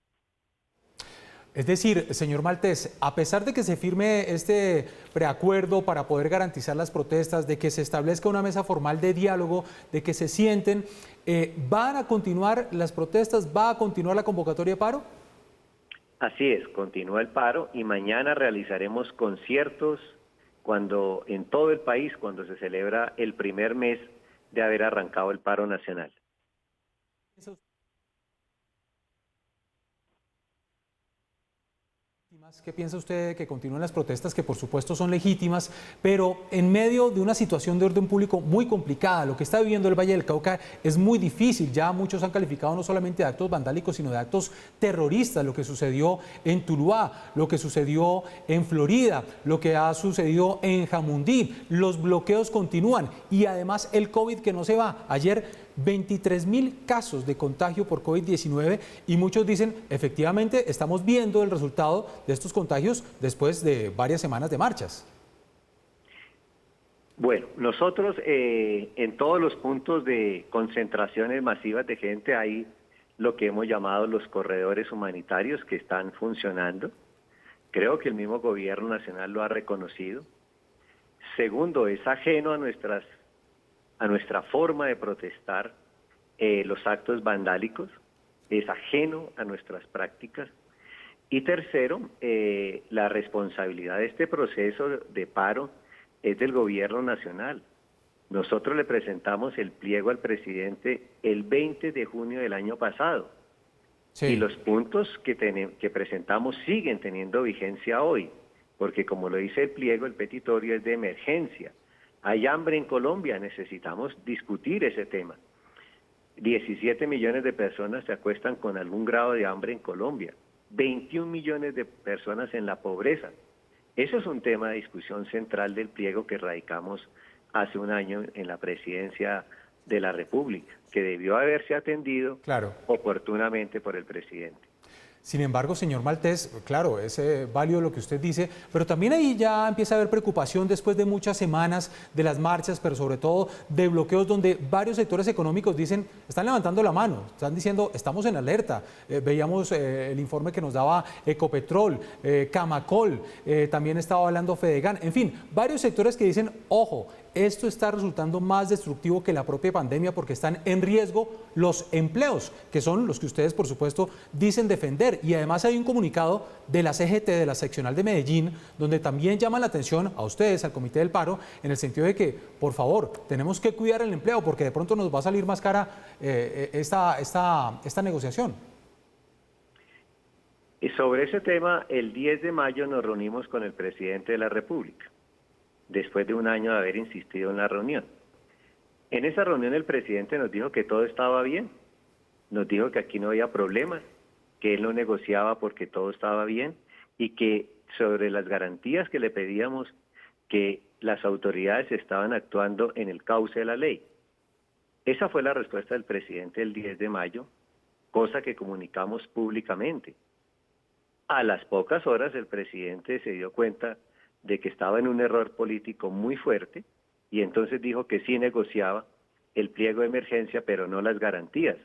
Es decir, señor Maltés, a pesar de que se firme este preacuerdo para poder garantizar las protestas, de que se establezca una mesa formal de diálogo, de que se sienten, ¿van a continuar las protestas? ¿Va a continuar la convocatoria de paro? Así es, continúa el paro y mañana realizaremos conciertos en todo el país cuando se celebra el primer mes de haber arrancado el paro nacional. ¿Qué piensa usted que continúen las protestas, que por supuesto son legítimas, pero en medio de una situación de orden público muy complicada? Lo que está viviendo el Valle del Cauca es muy difícil. Ya muchos han calificado no solamente de actos vandálicos, sino de actos terroristas. Lo que sucedió en Tuluá, lo que sucedió en Florida, lo que ha sucedido en Jamundí. Los bloqueos continúan y además el COVID que no se va. Ayer 23.000 casos de contagio por COVID-19 y muchos dicen, efectivamente, estamos viendo el resultado de estos contagios después de varias semanas de marchas. Bueno, nosotros en todos los puntos de concentraciones masivas de gente hay lo que hemos llamado los corredores humanitarios que están funcionando. Creo que el mismo gobierno nacional lo ha reconocido. Segundo, es ajeno a nuestra forma de protestar los actos vandálicos, es ajeno a nuestras prácticas. Y tercero, la responsabilidad de este proceso de paro es del gobierno nacional. Nosotros le presentamos el pliego al presidente el 20 de junio del año pasado. Sí. Y los puntos que presentamos siguen teniendo vigencia hoy, porque como lo dice el pliego, el petitorio es de emergencia. Hay hambre en Colombia, necesitamos discutir ese tema. 17 millones de personas se acuestan con algún grado de hambre en Colombia. 21 millones de personas en la pobreza. Eso es un tema de discusión central del pliego que radicamos hace un año en la presidencia de la República, que debió haberse atendido oportunamente por el presidente. Sin embargo, señor Maltés, claro, es válido lo que usted dice, pero también ahí ya empieza a haber preocupación después de muchas semanas de las marchas, pero sobre todo de bloqueos donde varios sectores económicos dicen, están levantando la mano, están diciendo, estamos en alerta. Veíamos el informe que nos daba Ecopetrol, Camacol, también estaba hablando Fedegan, en fin, varios sectores que dicen, ojo, esto está resultando más destructivo que la propia pandemia porque están en riesgo los empleos, que son los que ustedes, por supuesto, dicen defender. Y además hay un comunicado de la CGT, de la seccional de Medellín, donde también llama la atención a ustedes, al Comité del Paro, en el sentido de que, por favor, tenemos que cuidar el empleo porque de pronto nos va a salir más cara esta negociación. Y sobre ese tema, el 10 de mayo nos reunimos con el presidente de la República, después de un año de haber insistido en la reunión. En esa reunión el presidente nos dijo que todo estaba bien, nos dijo que aquí no había problemas, que él no negociaba porque todo estaba bien y que sobre las garantías que le pedíamos, que las autoridades estaban actuando en el cauce de la ley. Esa fue la respuesta del presidente el 10 de mayo, cosa que comunicamos públicamente. A las pocas horas el presidente se dio cuenta de que estaba en un error político muy fuerte y entonces dijo que sí negociaba el pliego de emergencia, pero no las garantías.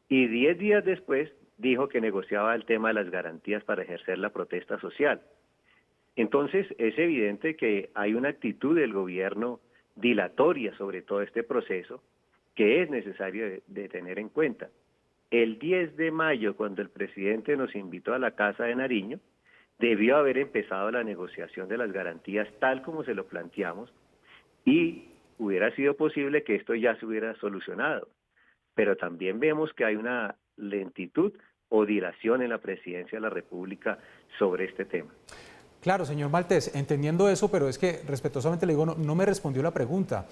Y 10 días después dijo que negociaba el tema de las garantías para ejercer la protesta social. Entonces es evidente que hay una actitud del gobierno dilatoria sobre todo este proceso que es necesario de tener en cuenta. El 10 de mayo, cuando el presidente nos invitó a la Casa de Nariño, debió haber empezado la negociación de las garantías tal como se lo planteamos y hubiera sido posible que esto ya se hubiera solucionado. Pero también vemos que hay una lentitud o dilación en la presidencia de la República sobre este tema. Claro, señor Maltés, entendiendo eso, pero es que respetuosamente le digo, no me respondió la pregunta.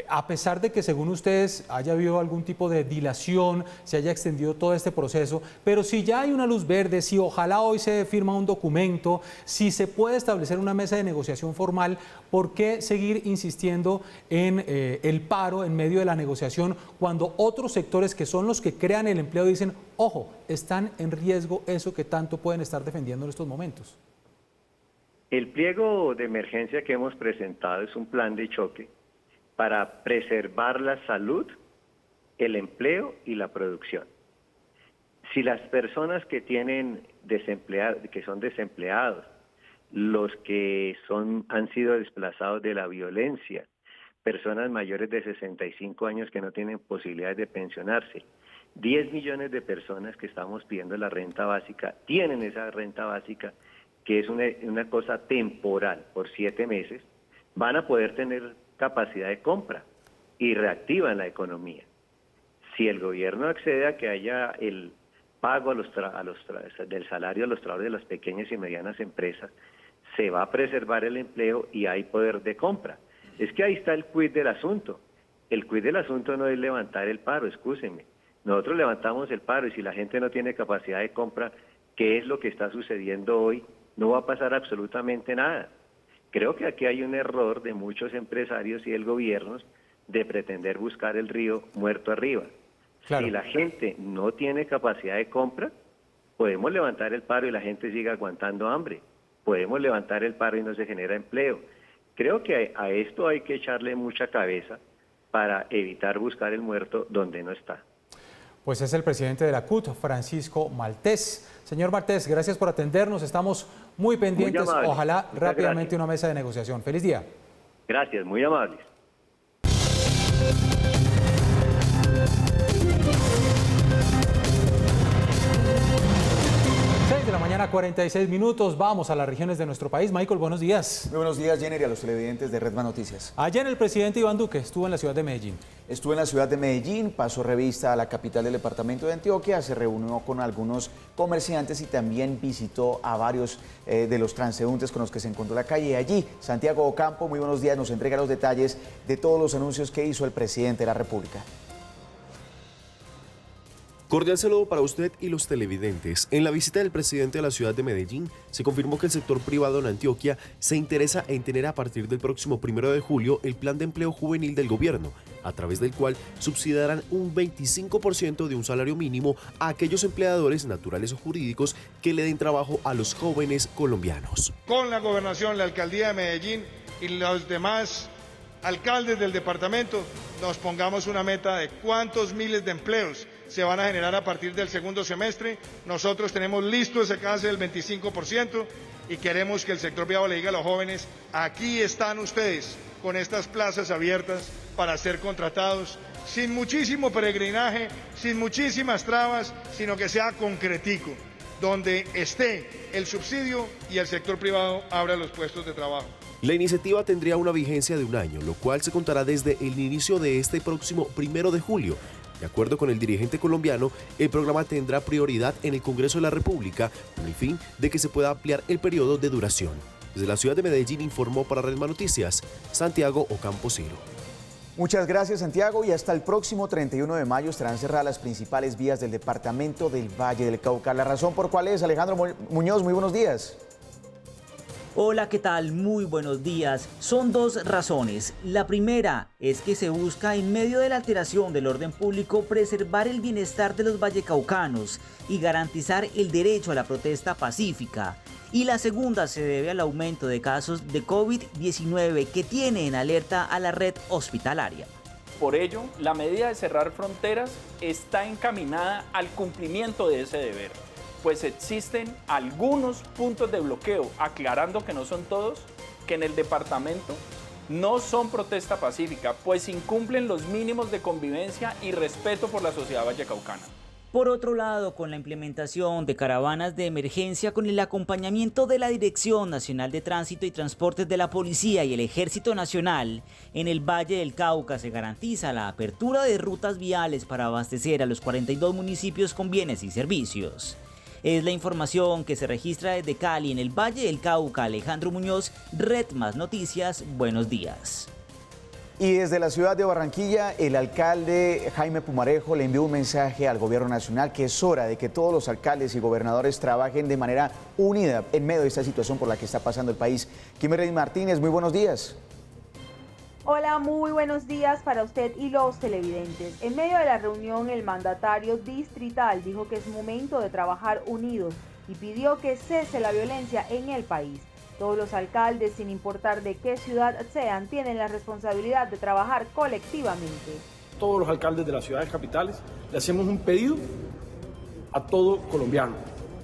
A pesar de que según ustedes haya habido algún tipo de dilación, se haya extendido todo este proceso, pero si ya hay una luz verde, si ojalá hoy se firma un documento, si se puede establecer una mesa de negociación formal, ¿por qué seguir insistiendo en el paro en medio de la negociación cuando otros sectores que son los que crean el empleo dicen, ojo, están en riesgo eso que tanto pueden estar defendiendo en estos momentos? El pliego de emergencia que hemos presentado es un plan de choque para preservar la salud, el empleo y la producción. Si las personas que son desempleados, los que han sido desplazados de la violencia, personas mayores de 65 años que no tienen posibilidades de pensionarse, 10 millones de personas que estamos pidiendo la renta básica, tienen esa renta básica, que es una cosa temporal por 7 meses, van a poder tener capacidad de compra y reactivan la economía. Si el gobierno accede a que haya el pago del salario a los trabajadores de las pequeñas y medianas empresas, se va a preservar el empleo y hay poder de compra. Es que ahí está el quid del asunto. El quid del asunto no es levantar el paro, excúsenme. Nosotros levantamos el paro y si la gente no tiene capacidad de compra, ¿qué es lo que está sucediendo hoy? No va a pasar absolutamente nada. Creo que aquí hay un error de muchos empresarios y del gobierno de pretender buscar el río muerto arriba. Claro. Si la gente no tiene capacidad de compra, podemos levantar el paro y la gente sigue aguantando hambre. Podemos levantar el paro y no se genera empleo. Creo que a esto hay que echarle mucha cabeza para evitar buscar el muerto donde no está. Pues es el presidente de la CUT, Francisco Maltés. Señor Maltés, gracias por atendernos. Estamos muy pendientes. Muy Ojalá rápidamente una mesa de negociación. Feliz día. Gracias, muy amables. 6 de la mañana, 46 minutos. Vamos a las regiones de nuestro país. Michael, buenos días. Muy buenos días, Jenner, y a los televidentes de Red Más Noticias. Ayer el presidente Iván Duque estuvo en la ciudad de Medellín. Estuvo en la ciudad de Medellín, pasó revista a la capital del departamento de Antioquia, se reunió con algunos comerciantes y también visitó a varios de los transeúntes con los que se encontró en la calle. Allí, Santiago Ocampo, muy buenos días, nos entrega los detalles de todos los anuncios que hizo el presidente de la República. Cordial saludo para usted y los televidentes. En la visita del presidente a la ciudad de Medellín, se confirmó que el sector privado en Antioquia se interesa en tener a partir del próximo 1 de julio el plan de empleo juvenil del gobierno, a través del cual subsidiarán un 25% de un salario mínimo a aquellos empleadores naturales o jurídicos que le den trabajo a los jóvenes colombianos. Con la gobernación, la alcaldía de Medellín y los demás alcaldes del departamento nos pongamos una meta de cuántos miles de empleos se van a generar a partir del segundo semestre. Nosotros tenemos listo ese canje del 25% y queremos que el sector privado le diga a los jóvenes, aquí están ustedes con estas plazas abiertas para ser contratados, sin muchísimo peregrinaje, sin muchísimas trabas, sino que sea concretico, donde esté el subsidio y el sector privado abra los puestos de trabajo. La iniciativa tendría una vigencia de un año, lo cual se contará desde el inicio de este próximo 1 de julio. De acuerdo con el dirigente colombiano, el programa tendrá prioridad en el Congreso de la República con el fin de que se pueda ampliar el periodo de duración. Desde la ciudad de Medellín informó para Red Más Noticias, Santiago Ocampo Ciro. Muchas gracias, Santiago, y hasta el próximo 31 de mayo estarán cerradas las principales vías del departamento del Valle del Cauca. ¿La razón por cuál es? Alejandro Muñoz, muy buenos días. Hola, ¿qué tal? Muy buenos días. Son dos razones. La primera es que se busca, en medio de la alteración del orden público, preservar el bienestar de los vallecaucanos y garantizar el derecho a la protesta pacífica. Y la segunda se debe al aumento de casos de COVID-19 que tiene en alerta a la red hospitalaria. Por ello, la medida de cerrar fronteras está encaminada al cumplimiento de ese deber, pues existen algunos puntos de bloqueo, aclarando que no son todos, que en el departamento no son protesta pacífica, pues incumplen los mínimos de convivencia y respeto por la sociedad vallecaucana. Por otro lado, con la implementación de caravanas de emergencia con el acompañamiento de la Dirección Nacional de Tránsito y Transportes de la Policía y el Ejército Nacional, en el Valle del Cauca se garantiza la apertura de rutas viales para abastecer a los 42 municipios con bienes y servicios. Es la información que se registra desde Cali, en el Valle del Cauca. Alejandro Muñoz, Red Más Noticias, buenos días. Y desde la ciudad de Barranquilla, el alcalde Jaime Pumarejo le envió un mensaje al gobierno nacional que es hora de que todos los alcaldes y gobernadores trabajen de manera unida en medio de esta situación por la que está pasando el país. Kimberly Martínez, muy buenos días. Hola, muy buenos días para usted y los televidentes. En medio de la reunión, el mandatario distrital dijo que es momento de trabajar unidos y pidió que cese la violencia en el país. Todos los alcaldes, sin importar de qué ciudad sean, tienen la responsabilidad de trabajar colectivamente. Todos los alcaldes de las ciudades capitales le hacemos un pedido a todo colombiano: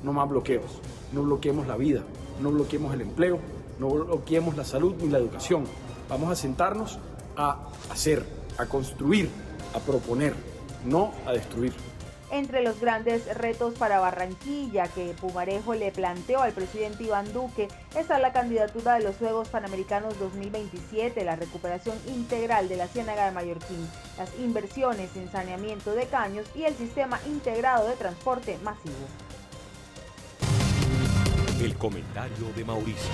no más bloqueos, no bloqueemos la vida, no bloqueemos el empleo, no bloqueemos la salud ni la educación. Vamos a sentarnos a hacer, a construir, a proponer, no a destruir. Entre los grandes retos para Barranquilla que Pumarejo le planteó al presidente Iván Duque está la candidatura de los Juegos Panamericanos 2027, la recuperación integral de la Ciénaga de Mallorquín, las inversiones en saneamiento de caños y el sistema integrado de transporte masivo. El comentario de Mauricio.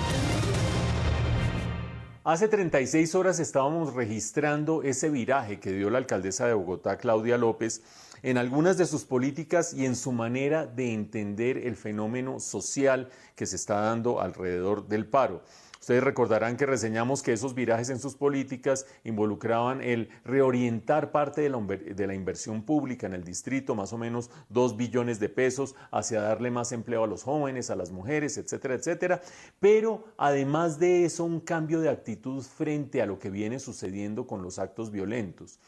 Hace 36 horas estábamos registrando ese viraje que dio la alcaldesa de Bogotá, Claudia López, en algunas de sus políticas y en su manera de entender el fenómeno social que se está dando alrededor del paro. Ustedes recordarán que reseñamos que esos virajes en sus políticas involucraban el reorientar parte de la inversión pública en el distrito, más o menos 2 billones de pesos, hacia darle más empleo a los jóvenes, a las mujeres, etcétera, etcétera. Pero además de eso, un cambio de actitud frente a lo que viene sucediendo con los actos violentos.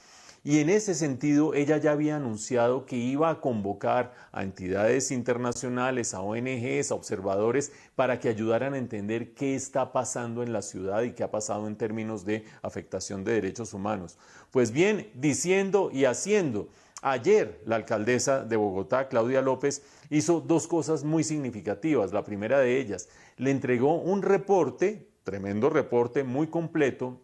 Y en ese sentido, ella ya había anunciado que iba a convocar a entidades internacionales, a ONGs, a observadores, para que ayudaran a entender qué está pasando en la ciudad y qué ha pasado en términos de afectación de derechos humanos. Pues bien, diciendo y haciendo, ayer la alcaldesa de Bogotá, Claudia López, hizo dos cosas muy significativas. La primera de ellas, le entregó un reporte, tremendo reporte, muy completo,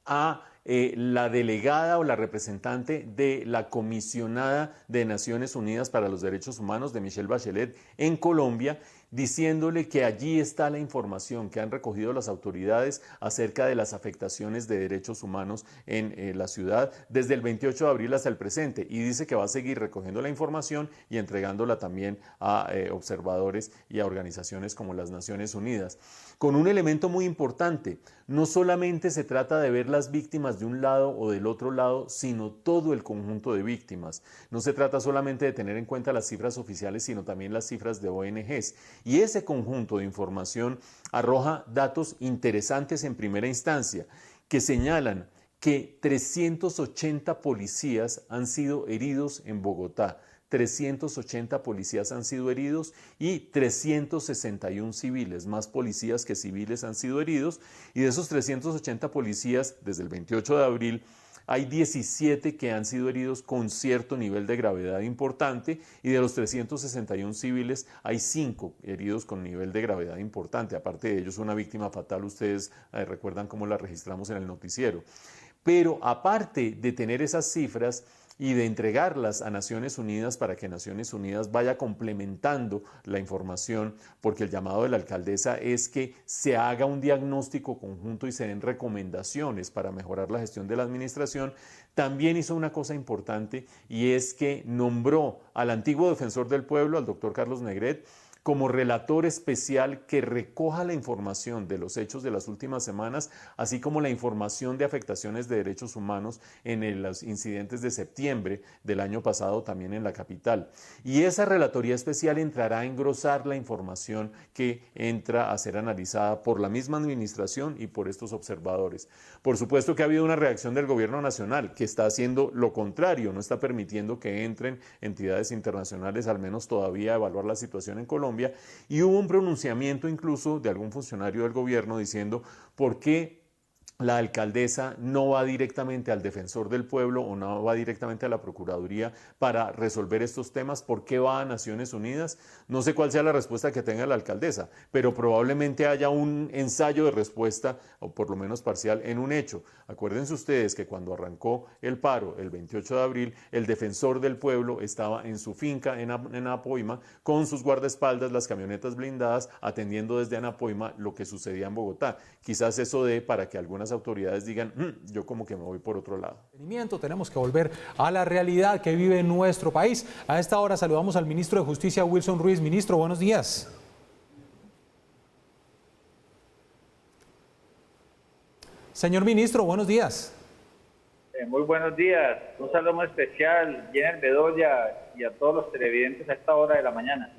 a la delegada o la representante de la comisionada de Naciones Unidas para los Derechos Humanos, de Michelle Bachelet, en Colombia, diciéndole que allí está la información que han recogido las autoridades acerca de las afectaciones de derechos humanos en la ciudad desde el 28 de abril hasta el presente, y dice que va a seguir recogiendo la información y entregándola también a observadores y a organizaciones como las Naciones Unidas. Con un elemento muy importante, no solamente se trata de ver las víctimas de un lado o del otro lado, sino todo el conjunto de víctimas. No se trata solamente de tener en cuenta las cifras oficiales, sino también las cifras de ONGs. Y ese conjunto de información arroja datos interesantes en primera instancia, que señalan que 380 policías han sido heridos en Bogotá. 380 policías han sido heridos y 361 civiles, más policías que civiles han sido heridos, y de esos 380 policías, desde el 28 de abril, hay 17 que han sido heridos con cierto nivel de gravedad importante, y de los 361 civiles hay 5 heridos con nivel de gravedad importante. Aparte de ellos, una víctima fatal, ustedes recuerdan cómo la registramos en el noticiero. Pero aparte de tener esas cifras y de entregarlas a Naciones Unidas para que Naciones Unidas vaya complementando la información, porque el llamado de la alcaldesa es que se haga un diagnóstico conjunto y se den recomendaciones para mejorar la gestión de la administración, también hizo una cosa importante, y es que nombró al antiguo defensor del pueblo, al doctor Carlos Negret, como relator especial que recoja la información de los hechos de las últimas semanas, así como la información de afectaciones de derechos humanos en los incidentes de septiembre del año pasado también en la capital. Y esa relatoría especial entrará a engrosar la información que entra a ser analizada por la misma administración y por estos observadores. Por supuesto que ha habido una reacción del gobierno nacional que está haciendo lo contrario, no está permitiendo que entren entidades internacionales, al menos todavía, a evaluar la situación en Colombia. Y hubo un pronunciamiento incluso de algún funcionario del gobierno diciendo por qué la alcaldesa no va directamente al defensor del pueblo o no va directamente a la Procuraduría para resolver estos temas. ¿Por qué va a Naciones Unidas? No sé cuál sea la respuesta que tenga la alcaldesa, pero probablemente haya un ensayo de respuesta, o por lo menos parcial, en un hecho. Acuérdense ustedes que cuando arrancó el paro el 28 de abril, el defensor del pueblo estaba en su finca en Anapoima con sus guardaespaldas, las camionetas blindadas, atendiendo desde Anapoima lo que sucedía en Bogotá. Quizás eso dé para que algunas autoridades digan, yo como que me voy por otro lado. Tenemos que volver a la realidad que vive nuestro país. A esta hora saludamos al ministro de Justicia, Wilson Ruiz. Ministro, buenos días. Señor ministro, buenos días. Muy buenos días. Un saludo muy especial, Jenner Bedoya, y a todos los televidentes a esta hora de la mañana.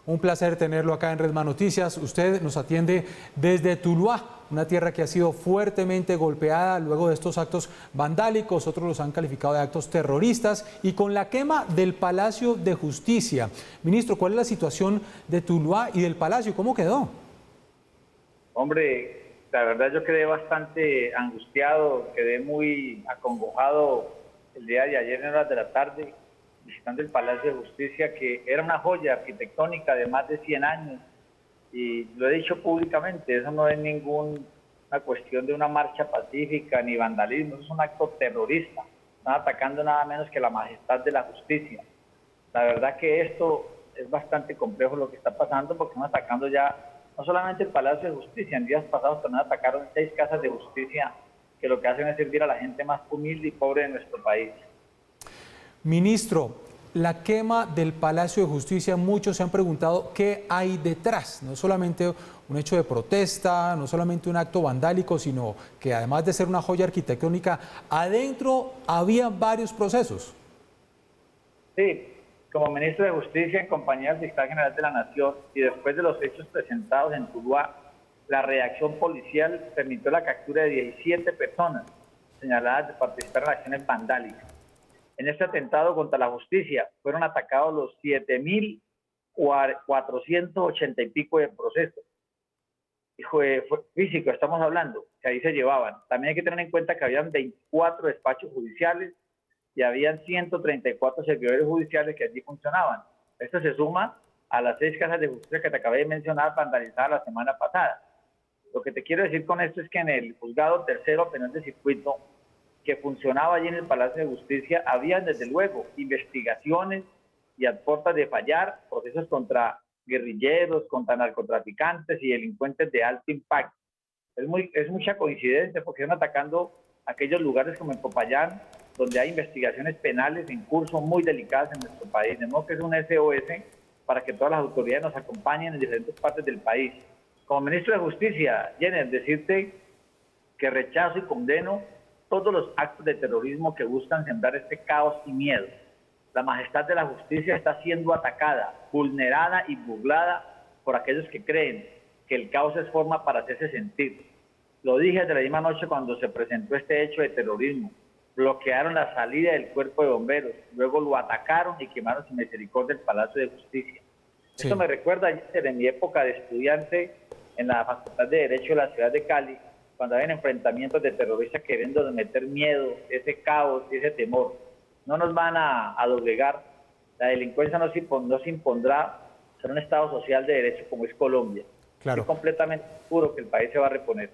Un placer tenerlo acá en Red Más Noticias. Usted nos atiende desde Tuluá, una tierra que ha sido fuertemente golpeada luego de estos actos vandálicos, otros los han calificado de actos terroristas, y con la quema del Palacio de Justicia. Ministro, ¿cuál es la situación de Tuluá y del Palacio? ¿Cómo quedó? Hombre, la verdad yo quedé bastante angustiado, quedé muy acongojado el día de ayer en horas de la tarde, visitando el Palacio de Justicia, que era una joya arquitectónica de más de 100 años, y lo he dicho públicamente, eso no es ninguna cuestión de una marcha pacífica ni vandalismo, es un acto terrorista, están atacando nada menos que la majestad de la justicia. La verdad que esto es bastante complejo lo que está pasando, porque están atacando ya no solamente el Palacio de Justicia, en días pasados también atacaron 6 casas de justicia, que lo que hacen es servir a la gente más humilde y pobre de nuestro país. Ministro, la quema del Palacio de Justicia, muchos se han preguntado qué hay detrás. No solamente un hecho de protesta, no solamente un acto vandálico, sino que además de ser una joya arquitectónica, adentro había varios procesos. Sí, como ministro de Justicia en compañía del Fiscal General de la Nación y después de los hechos presentados en Tuluá, la reacción policial permitió la captura de 17 personas señaladas de participar en acciones vandálicas. En este atentado contra la justicia fueron atacados los 7.480 y pico de procesos. Físico, estamos hablando, que ahí se llevaban. También hay que tener en cuenta que habían 24 despachos judiciales y habían 134 servidores judiciales que allí funcionaban. Esto se suma a las 6 casas de justicia que te acabé de mencionar, vandalizadas la semana pasada. Lo que te quiero decir con esto es que en el juzgado tercero penal de circuito que funcionaba allí en el Palacio de Justicia, había desde luego investigaciones y a puertas de fallar, procesos contra guerrilleros, contra narcotraficantes y delincuentes de alto impacto. Es mucha coincidencia porque están atacando aquellos lugares como en Popayán, donde hay investigaciones penales en curso muy delicadas en nuestro país. De modo que es un SOS para que todas las autoridades nos acompañen en diferentes partes del país. Como ministro de Justicia, Jenner, decirte que rechazo y condeno todos los actos de terrorismo que buscan sembrar este caos y miedo. La majestad de la justicia está siendo atacada, vulnerada y burlada por aquellos que creen que el caos es forma para hacerse sentir. Lo dije desde la misma noche cuando se presentó este hecho de terrorismo. Bloquearon la salida del cuerpo de bomberos, luego lo atacaron y quemaron sin misericordia el Palacio de Justicia. Sí. Esto me recuerda ayer en mi época de estudiante en la Facultad de Derecho de la ciudad de Cali, cuando había enfrentamientos de terroristas queriendo meter miedo, ese caos y ese temor. No nos van a doblegar, la delincuencia no se impondrá en un Estado social de derecho como es Colombia. Claro. Estoy completamente seguro que el país se va a reponer.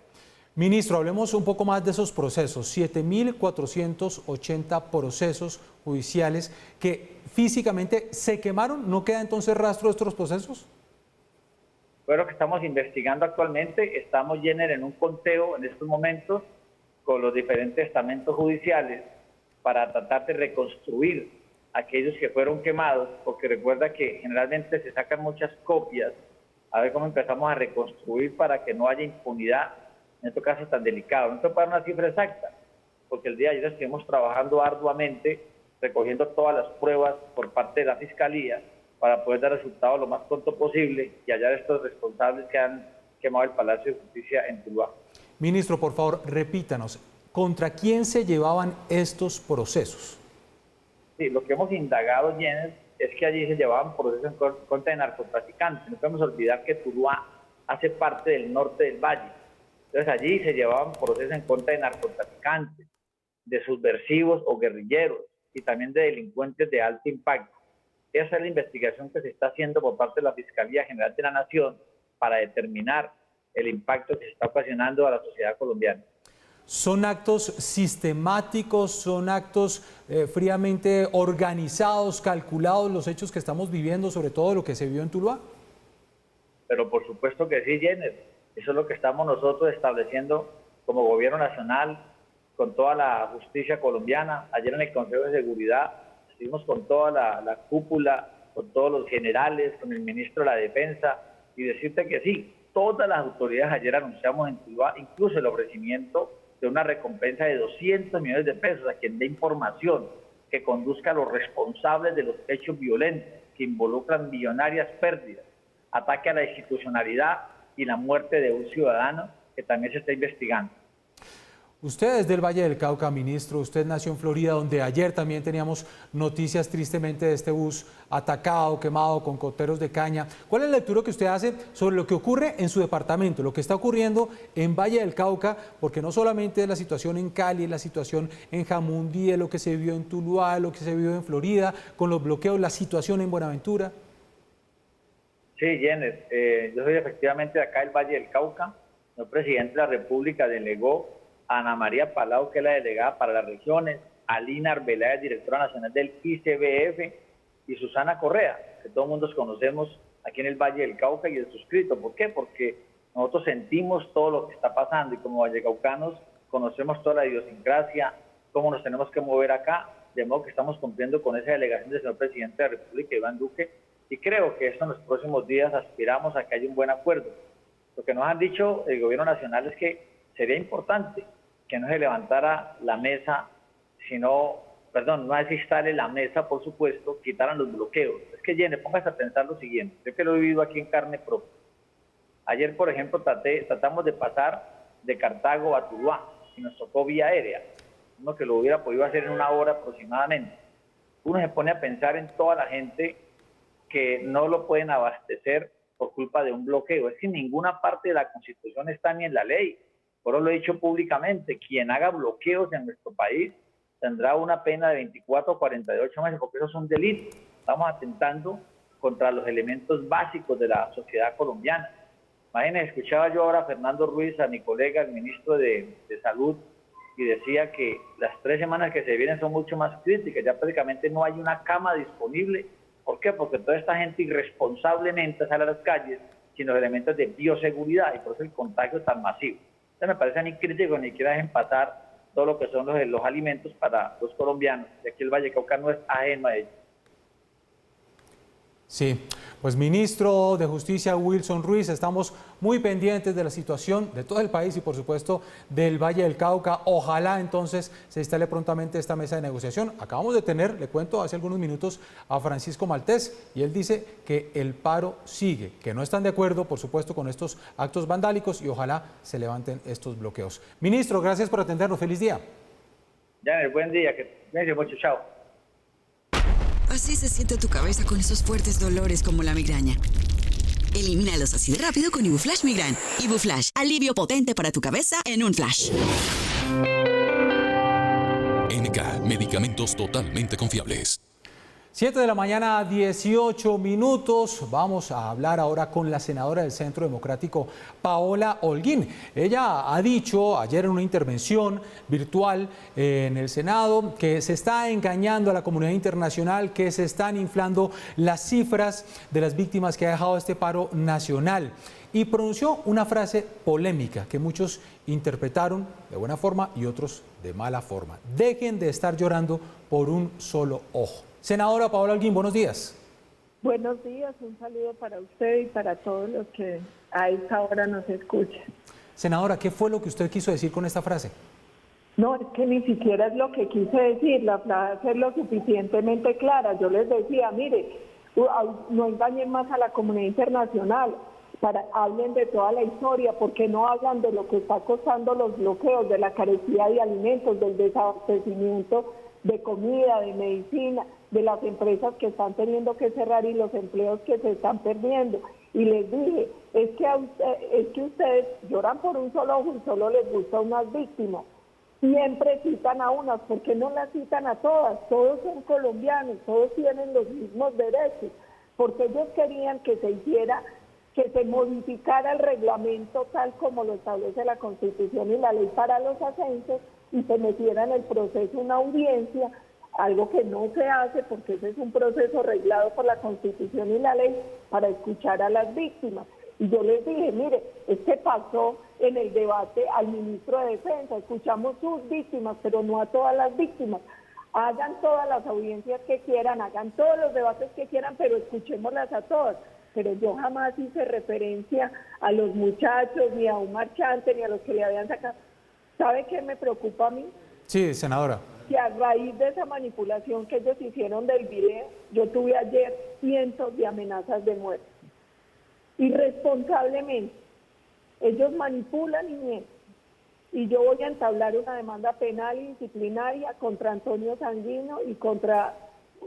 Ministro, hablemos un poco más de esos procesos, 7.480 procesos judiciales que físicamente se quemaron. ¿No queda entonces rastro de estos procesos? Bueno, que estamos investigando actualmente, estamos Jenner en un conteo en estos momentos con los diferentes estamentos judiciales para tratar de reconstruir aquellos que fueron quemados, porque recuerda que generalmente se sacan muchas copias, a ver cómo empezamos a reconstruir para que no haya impunidad en estos casos tan delicados. No se puede dar una cifra exacta, porque el día de ayer estuvimos trabajando arduamente, recogiendo todas las pruebas por parte de la Fiscalía para poder dar resultados lo más pronto posible y hallar a estos responsables que han quemado el Palacio de Justicia en Tuluá. Ministro, por favor, repítanos, ¿contra quién se llevaban estos procesos? Sí, lo que hemos indagado, Jenner, es que allí se llevaban procesos en contra de narcotraficantes. No podemos olvidar que Tuluá hace parte del norte del valle. Entonces allí se llevaban procesos en contra de narcotraficantes, de subversivos o guerrilleros y también de delincuentes de alto impacto. Esa es la investigación que se está haciendo por parte de la Fiscalía General de la Nación para determinar el impacto que se está ocasionando a la sociedad colombiana. ¿Son actos sistemáticos, son actos fríamente organizados, calculados los hechos que estamos viviendo, sobre todo lo que se vio en Tuluá? Pero por supuesto que sí, Jenner. Eso es lo que estamos nosotros estableciendo como gobierno nacional con toda la justicia colombiana. Ayer en el Consejo de Seguridad estuvimos con toda la cúpula, con todos los generales, con el ministro de la Defensa, y decirte que sí, todas las autoridades ayer anunciamos en Tuluá, incluso el ofrecimiento de una recompensa de 200 millones de pesos a quien dé información que conduzca a los responsables de los hechos violentos que involucran millonarias pérdidas, ataque a la institucionalidad y la muerte de un ciudadano que también se está investigando. Usted es del Valle del Cauca, ministro, usted nació en Florida, donde ayer también teníamos noticias tristemente de este bus atacado, quemado, con coteros de caña. ¿Cuál es la lectura que usted hace sobre lo que ocurre en su departamento, lo que está ocurriendo en Valle del Cauca? Porque no solamente es la situación en Cali, es la situación en Jamundí, es lo que se vio en Tuluá, lo que se vio en Florida, con los bloqueos, la situación en Buenaventura. Sí, Jenner, yo soy efectivamente de acá del Valle del Cauca. El presidente de la República delegó a Ana María Palau, que es la delegada para las regiones, a Lina Arbeláez, directora nacional del ICBF, y Susana Correa, que todo el mundo conocemos aquí en el Valle del Cauca y el suscrito. ¿Por qué? Porque nosotros sentimos todo lo que está pasando y como vallecaucanos conocemos toda la idiosincrasia, cómo nos tenemos que mover acá, de modo que estamos cumpliendo con esa delegación del señor presidente de la República, Iván Duque, y creo que esto en los próximos días aspiramos a que haya un buen acuerdo. Lo que nos han dicho el gobierno nacional es que sería importante que no se levantara la mesa, no se instale la mesa, por supuesto, quitaran los bloqueos. Es que, Jenny, póngase a pensar lo siguiente, yo que lo he vivido aquí en carne propia. Ayer, por ejemplo, tratamos de pasar de Cartago a Tuluá y nos tocó vía aérea, uno que lo hubiera podido hacer en una hora aproximadamente. Uno se pone a pensar en toda la gente que no lo pueden abastecer por culpa de un bloqueo. Es que en ninguna parte de la Constitución está ni en la ley. Por eso lo he dicho públicamente, quien haga bloqueos en nuestro país tendrá una pena de 24 o 48 meses, porque esos son delitos. Estamos atentando contra los elementos básicos de la sociedad colombiana. Imagínense, escuchaba yo ahora a Fernando Ruiz, a mi colega, el ministro de Salud, y decía que las 3 semanas que se vienen son mucho más críticas. Ya prácticamente no hay una cama disponible ¿Por qué? Porque toda esta gente irresponsablemente sale a las calles sin los elementos de bioseguridad y por eso el contagio tan masivo. Entonces me parece ni crítico ni quiera empatar todo lo que son los alimentos para los colombianos. Y aquí el Valle Cauca no es ajeno a ello. Sí, pues ministro de Justicia Wilson Ruiz, estamos muy pendientes de la situación de todo el país y por supuesto del Valle del Cauca. Ojalá entonces se instale prontamente esta mesa de negociación. Acabamos de tener, le cuento, hace algunos minutos a Francisco Maltés y él dice que el paro sigue, que no están de acuerdo por supuesto con estos actos vandálicos y ojalá se levanten estos bloqueos. Ministro, gracias por atendernos, feliz día. Ya, buen día, que me mucho, chao. Así se siente tu cabeza con esos fuertes dolores como la migraña. Elimínalos así de rápido con Ibuflash Migran. Ibuflash, alivio potente para tu cabeza en un flash. NK, medicamentos totalmente confiables. 7 de la mañana, 18 minutos. Vamos a hablar ahora con la senadora del Centro Democrático, Paola Holguín. Ella ha dicho ayer en una intervención virtual en el Senado que se está engañando a la comunidad internacional, que se están inflando las cifras de las víctimas que ha dejado este paro nacional. Y pronunció una frase polémica que muchos interpretaron de buena forma y otros de mala forma. Dejen de estar llorando por un solo ojo. Senadora Paola Holguín, buenos días. Buenos días, un saludo para usted y para todos los que a esta hora nos escuchan. Senadora, ¿qué fue lo que usted quiso decir con esta frase? No, es que ni siquiera es lo que quise decir, la frase es lo suficientemente clara. Yo les decía, mire, no engañen más a la comunidad internacional, hablen de toda la historia, porque no hablan de lo que está costando los bloqueos, de la carencia de alimentos, del desabastecimiento de comida, de medicina, de las empresas que están teniendo que cerrar y los empleos que se están perdiendo. Y les dije, es que ustedes lloran por un solo ojo y solo les gusta unas víctimas. Siempre citan a unas, ¿por qué no las citan a todas? Todos son colombianos, todos tienen los mismos derechos, porque ellos querían que se modificara el reglamento tal como lo establece la Constitución y la ley para los ascensos, y se metiera en el proceso una audiencia, algo que no se hace porque ese es un proceso reglado por la Constitución y la ley para escuchar a las víctimas. Y yo les dije, mire, es que pasó en el debate al ministro de Defensa, escuchamos sus víctimas, pero no a todas las víctimas. Hagan todas las audiencias que quieran, hagan todos los debates que quieran, pero escuchémoslas a todas. Pero yo jamás hice referencia a los muchachos, ni a un marchante, ni a los que le habían sacado. ¿Sabe qué me preocupa a mí? Sí, senadora. Que a raíz de esa manipulación que ellos hicieron del video, yo tuve ayer cientos de amenazas de muerte. Irresponsablemente. Ellos manipulan y mienten. Y yo voy a entablar una demanda penal y disciplinaria contra Antonio Sanguino y contra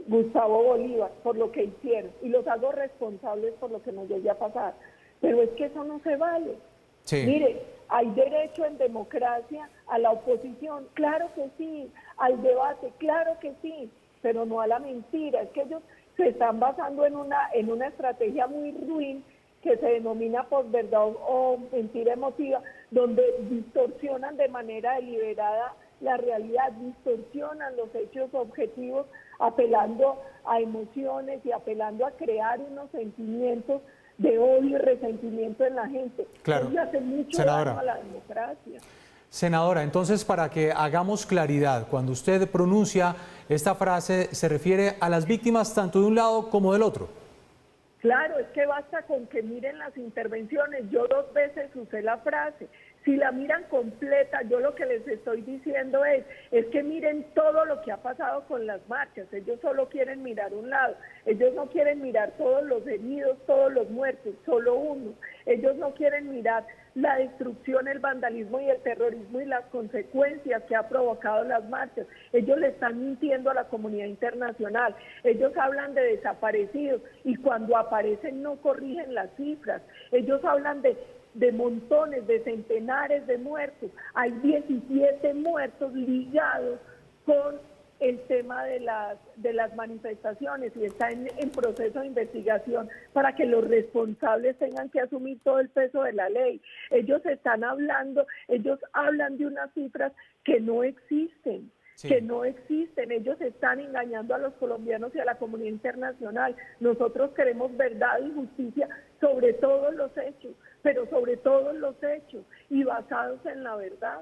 Gustavo Bolívar por lo que hicieron. Y los hago responsables por lo que nos llegue a pasar. Pero es que eso no se vale. Sí. Mire, hay derecho en democracia a la oposición, claro que sí, al debate, claro que sí, pero no a la mentira. Es que ellos se están basando en una estrategia muy ruin que se denomina posverdad o mentira emotiva, donde distorsionan de manera deliberada la realidad, distorsionan los hechos objetivos, apelando a emociones y apelando a crear unos sentimientos de odio y resentimiento en la gente. Claro. Eso hace mucho daño a la democracia. Senadora, entonces para que hagamos claridad, cuando usted pronuncia esta frase, ¿se refiere a las víctimas tanto de un lado como del otro? Claro, es que basta con que miren las intervenciones. Yo 2 veces usé la frase. Si la miran completa, yo lo que les estoy diciendo es que miren todo lo que ha pasado con las marchas. Ellos solo quieren mirar un lado. Ellos no quieren mirar todos los heridos, todos los muertos, solo uno. Ellos no quieren mirar la destrucción, el vandalismo y el terrorismo y las consecuencias que ha provocado las marchas. Ellos le están mintiendo a la comunidad internacional. Ellos hablan de desaparecidos y cuando aparecen no corrigen las cifras. Ellos hablan de montones, de centenares de muertos. Hay 17 muertos ligados con el tema de las manifestaciones y está en proceso de investigación para que los responsables tengan que asumir todo el peso de la ley. Ellos hablan de unas cifras que no existen. que no existen. Ellos están engañando a los colombianos y a la comunidad internacional. Nosotros queremos verdad y justicia sobre todos los hechos, pero sobre todos los hechos y basados en la verdad.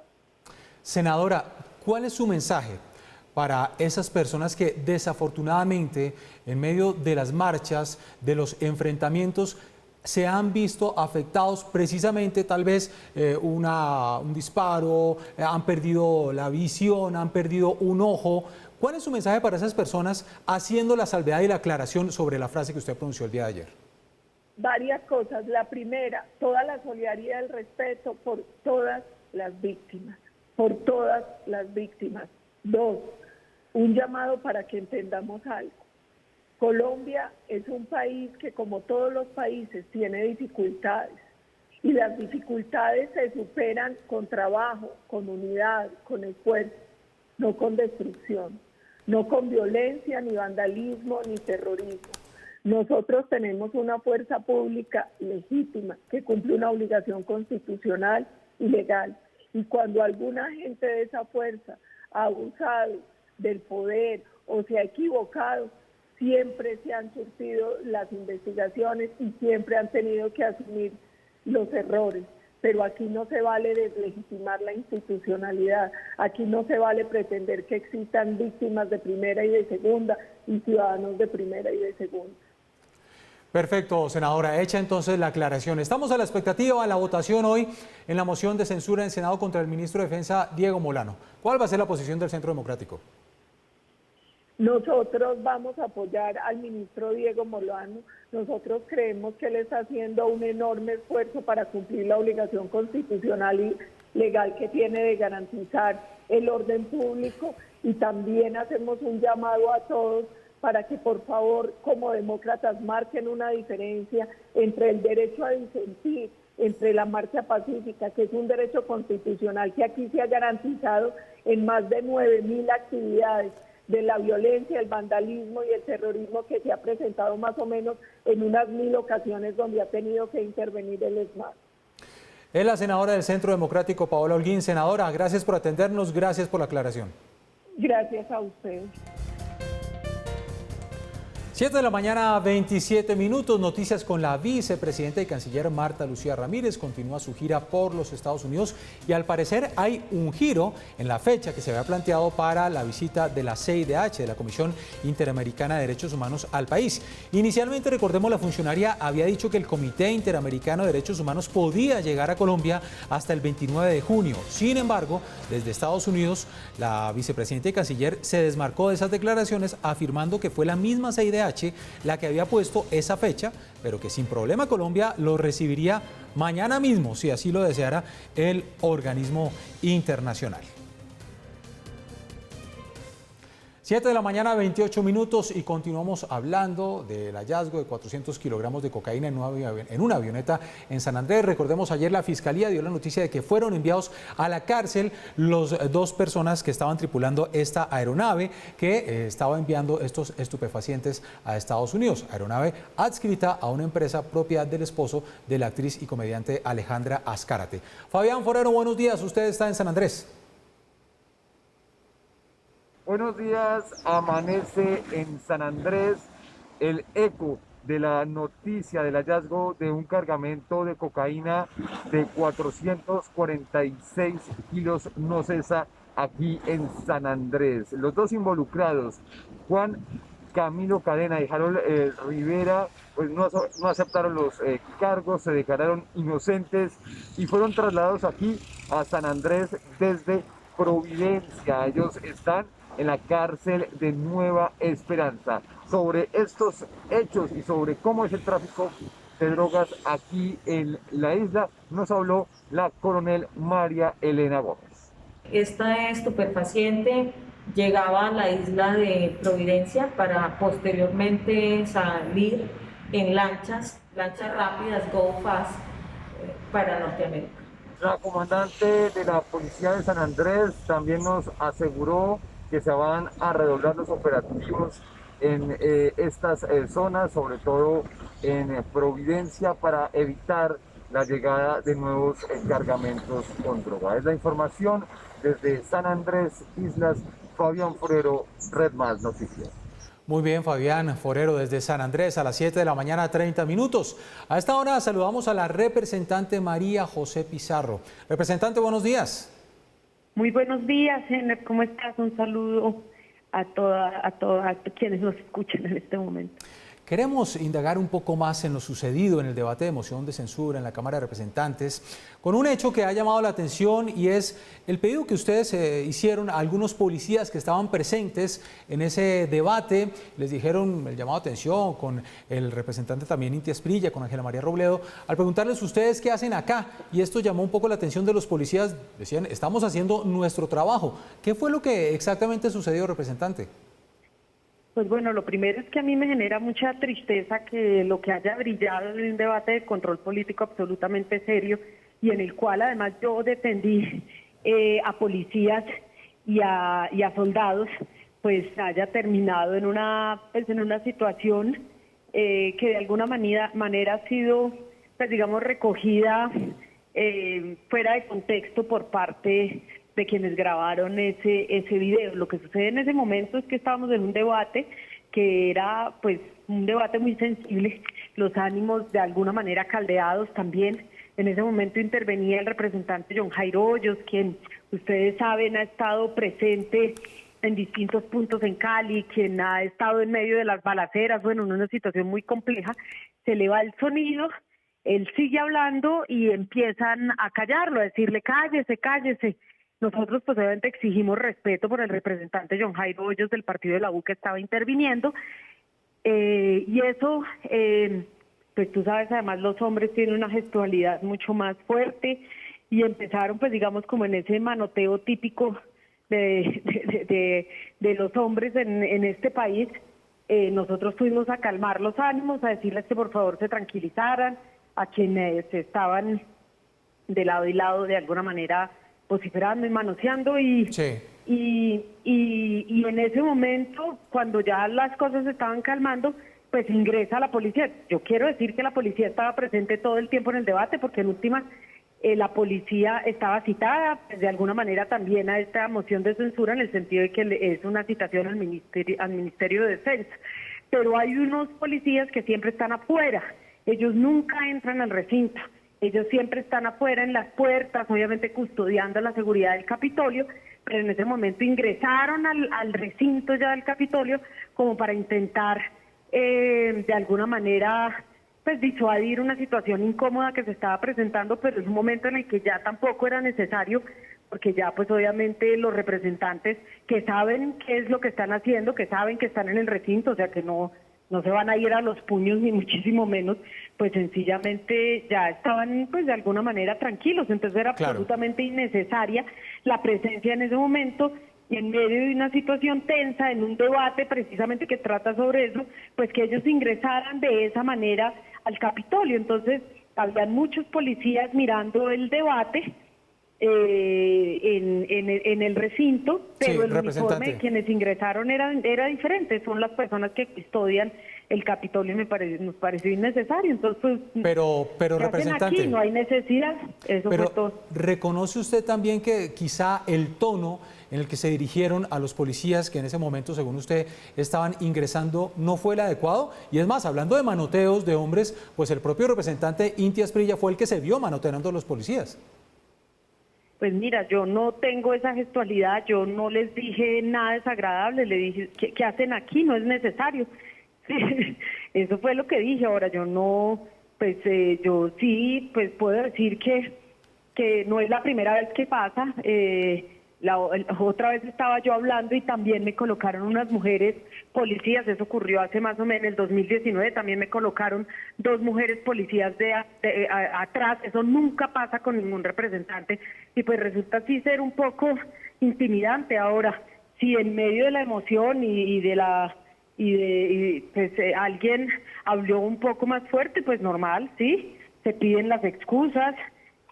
Senadora, ¿cuál es su mensaje para esas personas que desafortunadamente en medio de las marchas, de los enfrentamientos, se han visto afectados precisamente tal vez un disparo, han perdido la visión, han perdido un ojo? ¿Cuál es su mensaje para esas personas haciendo la salvedad y la aclaración sobre la frase que usted pronunció el día de ayer? Varias cosas. La primera, toda la solidaridad y el respeto por todas las víctimas, por todas las víctimas. Dos, un llamado para que entendamos algo. Colombia es un país que, como todos los países, tiene dificultades y las dificultades se superan con trabajo, con unidad, con esfuerzo, no con destrucción, no con violencia, ni vandalismo, ni terrorismo. Nosotros tenemos una fuerza pública legítima que cumple una obligación constitucional y legal, y cuando alguna gente de esa fuerza ha abusado del poder o se ha equivocado, siempre se han surtido las investigaciones y siempre han tenido que asumir los errores. Pero aquí no se vale deslegitimar la institucionalidad, aquí no se vale pretender que existan víctimas de primera y de segunda y ciudadanos de primera y de segunda. Perfecto, senadora. Hecha entonces la aclaración. Estamos a la expectativa de la votación hoy en la moción de censura en Senado contra el ministro de Defensa, Diego Molano. ¿Cuál va a ser la posición del Centro Democrático? Nosotros vamos a apoyar al ministro Diego Molano. Nosotros creemos que él está haciendo un enorme esfuerzo para cumplir la obligación constitucional y legal que tiene de garantizar el orden público, y también hacemos un llamado a todos para que por favor como demócratas marquen una diferencia entre el derecho a disentir, entre la marcha pacífica, que es un derecho constitucional que aquí se ha garantizado en más de 9.000 actividades, de la violencia, el vandalismo y el terrorismo que se ha presentado más o menos en unas 1.000 ocasiones donde ha tenido que intervenir el ESMAD. Es la senadora del Centro Democrático, Paola Holguín. Senadora, gracias por atendernos, gracias por la aclaración. Gracias a ustedes. 7 de la mañana, 27 minutos. Noticias con la vicepresidenta y canciller Marta Lucía Ramírez. Continúa su gira por los Estados Unidos y al parecer hay un giro en la fecha que se había planteado para la visita de la CIDH, de la Comisión Interamericana de Derechos Humanos, al país. Inicialmente, recordemos, la funcionaria había dicho que el Comité Interamericano de Derechos Humanos podía llegar a Colombia hasta el 29 de junio. Sin embargo, desde Estados Unidos, la vicepresidenta y canciller se desmarcó de esas declaraciones, afirmando que fue la misma CIDH la que había puesto esa fecha, pero que sin problema Colombia lo recibiría mañana mismo, si así lo deseara el organismo internacional. 7 de la mañana, 28 minutos, y continuamos hablando del hallazgo de 400 kilogramos de cocaína en una avioneta en San Andrés. Recordemos, ayer la Fiscalía dio la noticia de que fueron enviados a la cárcel los dos personas que estaban tripulando esta aeronave que estaba enviando estos estupefacientes a Estados Unidos. Aeronave adscrita a una empresa propiedad del esposo de la actriz y comediante Alejandra Azcárate. Fabián Forero, buenos días. Usted está en San Andrés. Buenos días, amanece en San Andrés el eco de la noticia del hallazgo de un cargamento de cocaína de 446 kilos, no cesa aquí en San Andrés. Los dos involucrados, Juan Camilo Cadena y Harold Rivera, pues no aceptaron los cargos, se declararon inocentes y fueron trasladados aquí a San Andrés desde Providencia. Ellos están en la cárcel de Nueva Esperanza. Sobre estos hechos y sobre cómo es el tráfico de drogas aquí en la isla, nos habló la coronel María Elena Gómez. Esta estupefaciente llegaba a la isla de Providencia para posteriormente salir en lanchas rápidas, Go Fast, para Norteamérica. La comandante de la Policía de San Andrés también nos aseguró que se van a redoblar los operativos en estas zonas, sobre todo en Providencia, para evitar la llegada de nuevos cargamentos con droga. Es la información desde San Andrés, Islas Fabián Forero, Red Más Noticias. Muy bien, Fabián Forero, desde San Andrés a las 7 de la mañana, 30 minutos. A esta hora saludamos a la representante María José Pizarro. Representante, buenos días. Muy buenos días, Henner. ¿Cómo estás? Un saludo a quienes nos escuchan en este momento. Queremos indagar un poco más en lo sucedido en el debate de moción de censura en la Cámara de Representantes, con un hecho que ha llamado la atención y es el pedido que ustedes hicieron a algunos policías que estaban presentes en ese debate. Les dijeron el llamado de atención con el representante también Inti Asprilla, con Ángela María Robledo, al preguntarles ustedes qué hacen acá. Y esto llamó un poco la atención de los policías. Decían, estamos haciendo nuestro trabajo. ¿Qué fue lo que exactamente sucedió, representante? Pues bueno, lo primero es que a mí me genera mucha tristeza que lo que haya brillado en un debate de control político absolutamente serio y en el cual además yo defendí a policías y a soldados, pues haya terminado en una situación que de alguna manera ha sido, pues digamos, recogida fuera de contexto por parte de quienes grabaron ese video. Lo que sucede en ese momento es que estábamos en un debate que era pues un debate muy sensible, los ánimos de alguna manera caldeados también. En ese momento intervenía el representante John Jairo Hoyos, quien ustedes saben ha estado presente en distintos puntos en Cali, quien ha estado en medio de las balaceras, bueno, en una situación muy compleja. Se le va el sonido, él sigue hablando y empiezan a callarlo, a decirle cállese, cállese. Nosotros pues obviamente exigimos respeto por el representante John Jairo Hoyos del partido de la U que estaba interviniendo, y eso, pues tú sabes, además los hombres tienen una gestualidad mucho más fuerte y empezaron pues digamos como en ese manoteo típico de los hombres en este país. Nosotros fuimos a calmar los ánimos, a decirles que por favor se tranquilizaran, a quienes estaban de lado y lado de alguna manera vociferando y manoseando y en ese momento, cuando ya las cosas se estaban calmando, pues ingresa la policía. Yo quiero decir que la policía estaba presente todo el tiempo en el debate, porque en últimas la policía estaba citada, pues de alguna manera también a esta moción de censura, en el sentido de que es una citación al Ministerio de Defensa. Pero hay unos policías que siempre están afuera, ellos nunca entran al recinto. Ellos siempre están afuera en las puertas, obviamente custodiando la seguridad del Capitolio, pero en ese momento ingresaron al recinto ya del Capitolio como para intentar de alguna manera pues disuadir una situación incómoda que se estaba presentando, pero es un momento en el que ya tampoco era necesario, porque ya pues obviamente los representantes que saben qué es lo que están haciendo, que saben que están en el recinto, o sea que no se van a ir a los puños ni muchísimo menos, pues sencillamente ya estaban pues de alguna manera tranquilos. Entonces era absolutamente innecesaria la presencia en ese momento, y en medio de una situación tensa, en un debate precisamente que trata sobre eso, pues que ellos ingresaran de esa manera al Capitolio. Entonces habían muchos policías mirando el debate en el recinto, pero el uniforme de quienes ingresaron era diferente, son las personas que custodian el Capitolio, y nos pareció innecesario. Entonces, pero representante, aquí no hay necesidad, eso fue todo. ¿Reconoce usted también que quizá el tono en el que se dirigieron a los policías que en ese momento, según usted, estaban ingresando, no fue el adecuado? Y es más, hablando de manoteos de hombres, pues el propio representante Inti Asprilla fue el que se vio manoteando a los policías. Pues mira, yo no tengo esa gestualidad, yo no les dije nada desagradable, le dije, ¿qué hacen aquí? No es necesario. Sí, eso fue lo que dije. Ahora yo no, pues yo sí, pues puedo decir que no es la primera vez que pasa. Otra vez estaba yo hablando y también me colocaron unas mujeres policías, eso ocurrió hace más o menos en el 2019, también me colocaron 2 mujeres policías atrás, eso nunca pasa con ningún representante, y pues resulta así ser un poco intimidante. Ahora, si en medio de la emoción pues alguien habló un poco más fuerte, pues normal, sí, se piden las excusas,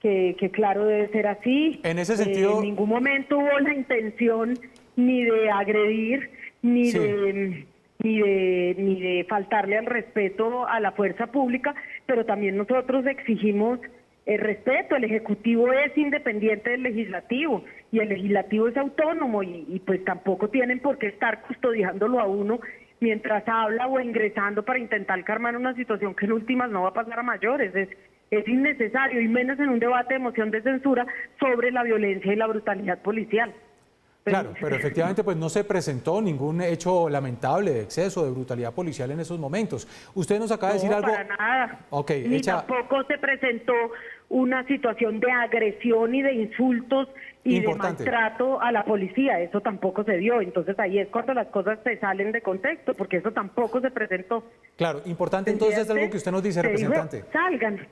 que claro debe ser así. En ese sentido, en ningún momento hubo la intención ni de agredir, ni de faltarle al respeto a la fuerza pública, pero también nosotros exigimos respeto, el Ejecutivo es independiente del Legislativo y el Legislativo es autónomo y pues tampoco tienen por qué estar custodiándolo a uno mientras habla o ingresando para intentar calmar una situación que en últimas no va a pasar a mayores. Es innecesario, y menos en un debate de moción de censura sobre la violencia y la brutalidad policial. Claro, pero efectivamente pues no se presentó ningún hecho lamentable de exceso, de brutalidad policial en esos momentos. Usted nos acaba de decir algo... para nada. Okay, Ni tampoco se presentó una situación de agresión y de insultos y Importante. de maltrato a la policía. Eso tampoco se dio. Entonces ahí es cuando las cosas se salen de contexto, porque eso tampoco se presentó. Claro, importante entonces es algo que usted nos dice, representante. Dijo, salgan,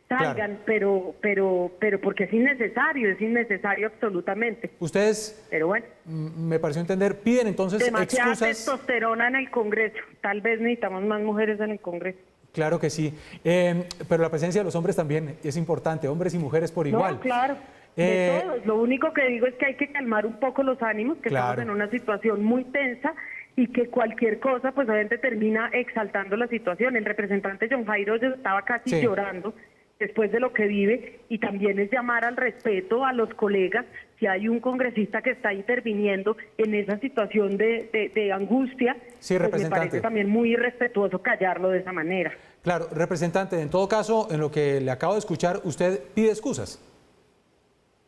claro. pero porque es innecesario absolutamente. Ustedes, pero bueno, me pareció entender, piden entonces demasiada excusas. testosterona en el Congreso. Tal vez necesitamos más mujeres en el Congreso. Claro que sí, pero la presencia de los hombres también es importante, hombres y mujeres por igual. No, claro, de todos. Lo único que digo es que hay que calmar un poco los ánimos, que Claro. estamos en una situación muy tensa y que cualquier cosa, pues obviamente termina exaltando la situación. El representante John Jairo estaba casi llorando después de lo que vive, y también es llamar al respeto a los colegas. Si hay un congresista que está interviniendo en esa situación de angustia, Sí, pues me representante. parece también muy irrespetuoso callarlo de esa manera. Claro, representante, en todo caso, en lo que le acabo de escuchar, usted pide excusas.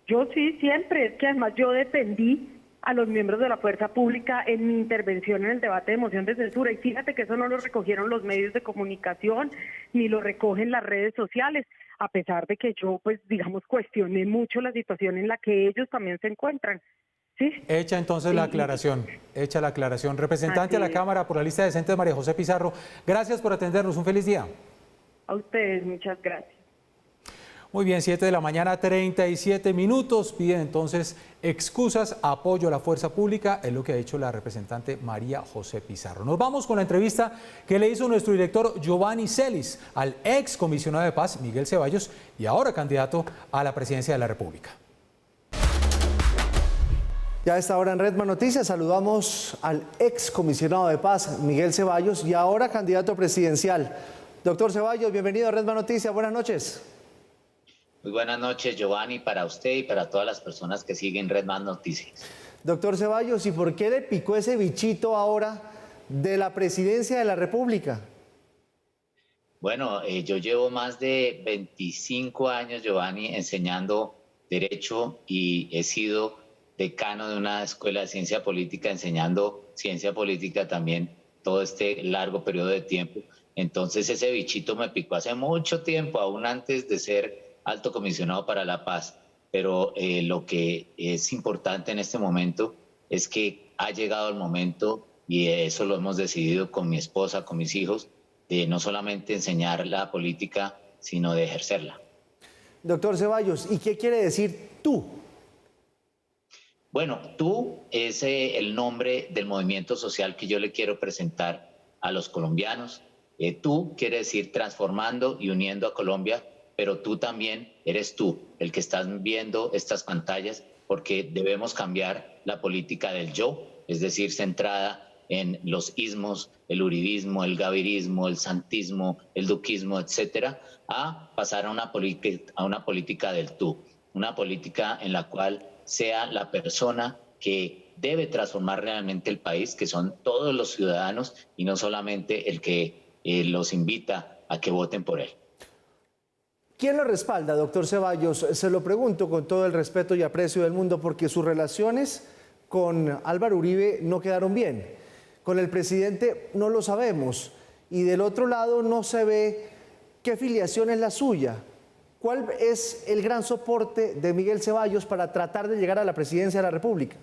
Yo sí, siempre. Es que además yo defendí a los miembros de la fuerza pública en mi intervención en el debate de moción de censura, y fíjate que eso no lo recogieron los medios de comunicación ni lo recogen las redes sociales, a pesar de que yo, pues digamos, cuestioné mucho la situación en la que ellos también se encuentran. ¿Sí? Hecha entonces la aclaración, Representante a la Cámara por la lista decente de María José Pizarro, gracias por atendernos, un feliz día. A ustedes, muchas gracias. Muy bien, 7 de la mañana, 37 minutos. Piden entonces excusas, apoyo a la fuerza pública, es lo que ha dicho la representante María José Pizarro. Nos vamos con la entrevista que le hizo nuestro director Giovanni Celis al ex comisionado de paz Miguel Ceballos y ahora candidato a la presidencia de la República. Ya a esta hora en Redman Noticias saludamos al ex comisionado de paz Miguel Ceballos y ahora candidato presidencial. Doctor Ceballos, bienvenido a Redman Noticias, buenas noches. Muy buenas noches, Giovanni, para usted y para todas las personas que siguen Redman Noticias. Doctor Ceballos, ¿y por qué le picó ese bichito ahora de la presidencia de la República? Bueno, yo llevo más de 25 años, Giovanni, enseñando Derecho y he sido decano de una escuela de ciencia política, enseñando ciencia política también todo este largo periodo de tiempo. Entonces ese bichito me picó hace mucho tiempo, aún antes de ser alto comisionado para la paz, pero lo que es importante en este momento es que ha llegado el momento, y eso lo hemos decidido con mi esposa, con mis hijos, de no solamente enseñar la política, sino de ejercerla. Doctor Ceballos, ¿y qué quiere decir tú? Bueno, tú es el nombre del movimiento social que yo le quiero presentar a los colombianos. Tú quiere decir transformando y uniendo a Colombia, pero tú también eres tú, el que estás viendo estas pantallas, porque debemos cambiar la política del yo, es decir, centrada en los ismos, el uribismo, el gavirismo, el santismo, el duquismo, etcétera, a pasar a una política del tú, una política en la cual sea la persona que debe transformar realmente el país, que son todos los ciudadanos y no solamente el que los invita a que voten por él. ¿Quién lo respalda, doctor Ceballos? Se lo pregunto con todo el respeto y aprecio del mundo, porque sus relaciones con Álvaro Uribe no quedaron bien. Con el presidente no lo sabemos. Y del otro lado no se ve qué filiación es la suya. ¿Cuál es el gran soporte de Miguel Ceballos para tratar de llegar a la presidencia de la República?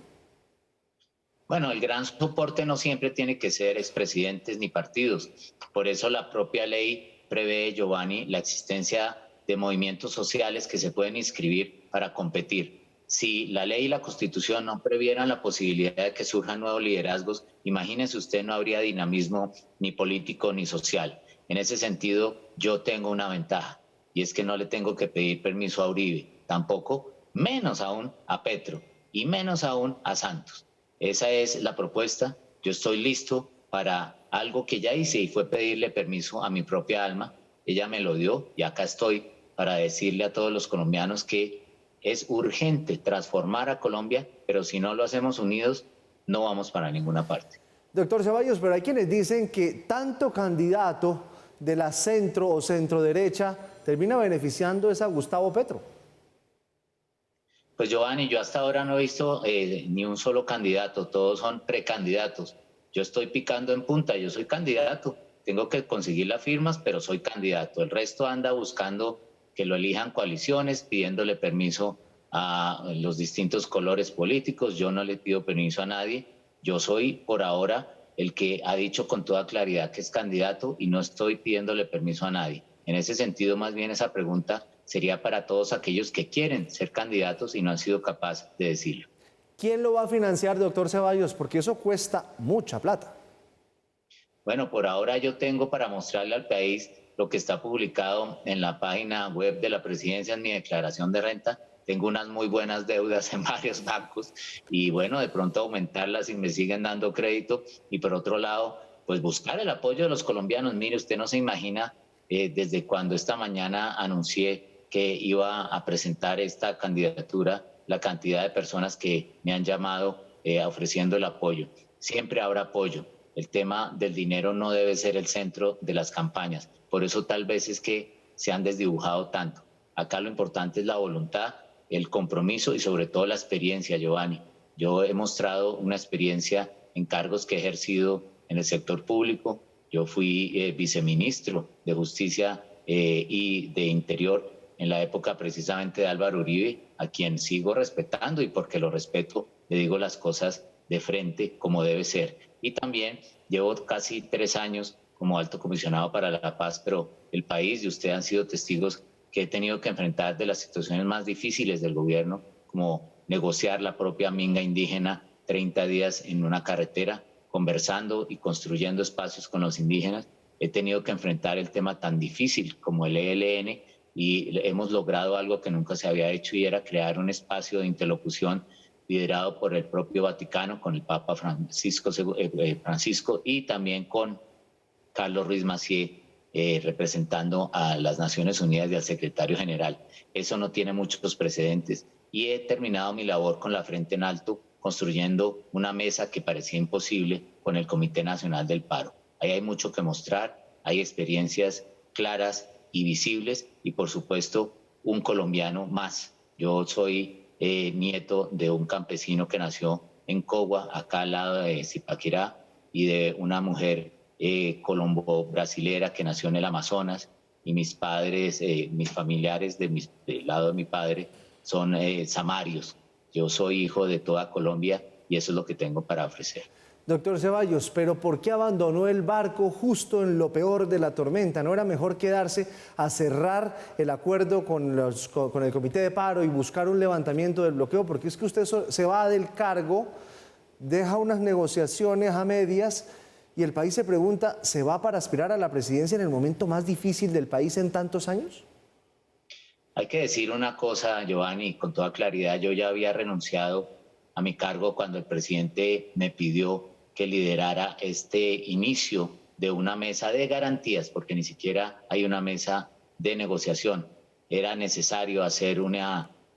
Bueno, el gran soporte no siempre tiene que ser expresidentes ni partidos. Por eso la propia ley prevé, Giovanni, la existencia de movimientos sociales que se pueden inscribir para competir. Si la ley y la Constitución no previeran la posibilidad de que surjan nuevos liderazgos, imagínese usted, no habría dinamismo ni político ni social. En ese sentido, yo tengo una ventaja, y es que no le tengo que pedir permiso a Uribe, tampoco, menos aún a Petro, y menos aún a Santos. Esa es la propuesta. Yo estoy listo para algo que ya hice, y fue pedirle permiso a mi propia alma. Ella me lo dio y acá estoy para decirle a todos los colombianos que es urgente transformar a Colombia, pero si no lo hacemos unidos, no vamos para ninguna parte. Doctor Ceballos, pero hay quienes dicen que tanto candidato de la centro o centro derecha termina beneficiando es a Gustavo Petro. Pues Giovanni, yo hasta ahora no he visto ni un solo candidato, todos son precandidatos. Yo estoy picando en punta, yo soy candidato, tengo que conseguir las firmas, pero soy candidato. El resto anda buscando que lo elijan coaliciones, pidiéndole permiso a los distintos colores políticos. Yo no le pido permiso a nadie. Yo soy, por ahora, el que ha dicho con toda claridad que es candidato y no estoy pidiéndole permiso a nadie. En ese sentido, más bien esa pregunta sería para todos aquellos que quieren ser candidatos y no han sido capaces de decirlo. ¿Quién lo va a financiar, doctor Ceballos? Porque eso cuesta mucha plata. Bueno, por ahora yo tengo para mostrarle al país lo que está publicado en la página web de la presidencia en mi declaración de renta. Tengo unas muy buenas deudas en varios bancos y bueno, de pronto aumentarlas y me siguen dando crédito. Y por otro lado, pues buscar el apoyo de los colombianos. Mire, usted no se imagina desde cuando esta mañana anuncié que iba a presentar esta candidatura, la cantidad de personas que me han llamado ofreciendo el apoyo. Siempre habrá apoyo. El tema del dinero no debe ser el centro de las campañas. Por eso tal vez es que se han desdibujado tanto. Acá lo importante es la voluntad, el compromiso y sobre todo la experiencia, Giovanni. Yo he mostrado una experiencia en cargos que he ejercido en el sector público. Yo fui viceministro de Justicia y de Interior en la época precisamente de Álvaro Uribe, a quien sigo respetando y porque lo respeto, le digo las cosas de frente como debe ser. Y también llevo casi 3 años como alto comisionado para la paz, pero el país y usted han sido testigos que he tenido que enfrentar de las situaciones más difíciles del gobierno, como negociar la propia minga indígena 30 días en una carretera, conversando y construyendo espacios con los indígenas. He tenido que enfrentar el tema tan difícil como el ELN y hemos logrado algo que nunca se había hecho y era crear un espacio de interlocución liderado por el propio Vaticano, con el Papa Francisco y también con Carlos Ruiz Massieu, representando a las Naciones Unidas y al secretario general. Eso no tiene muchos precedentes y he terminado mi labor con la frente en alto, construyendo una mesa que parecía imposible con el Comité Nacional del Paro. Ahí hay mucho que mostrar, hay experiencias claras y visibles y por supuesto un colombiano más. Yo soy nieto de un campesino que nació en Cogua, acá al lado de Zipaquirá, y de una mujer colombo-brasilera que nació en el Amazonas, y mis padres, mis familiares del lado de mi padre son samarios. Yo soy hijo de toda Colombia y eso es lo que tengo para ofrecer. Doctor Ceballos, pero ¿por qué abandonó el barco justo en lo peor de la tormenta? ¿No era mejor quedarse a cerrar el acuerdo con el Comité de Paro y buscar un levantamiento del bloqueo? Porque es que usted se va del cargo, deja unas negociaciones a medias y el país se pregunta, ¿se va para aspirar a la presidencia en el momento más difícil del país en tantos años? Hay que decir una cosa, Giovanni, con toda claridad. Yo ya había renunciado a mi cargo cuando el presidente me pidió que liderara este inicio de una mesa de garantías, porque ni siquiera hay una mesa de negociación. Era necesario hacer un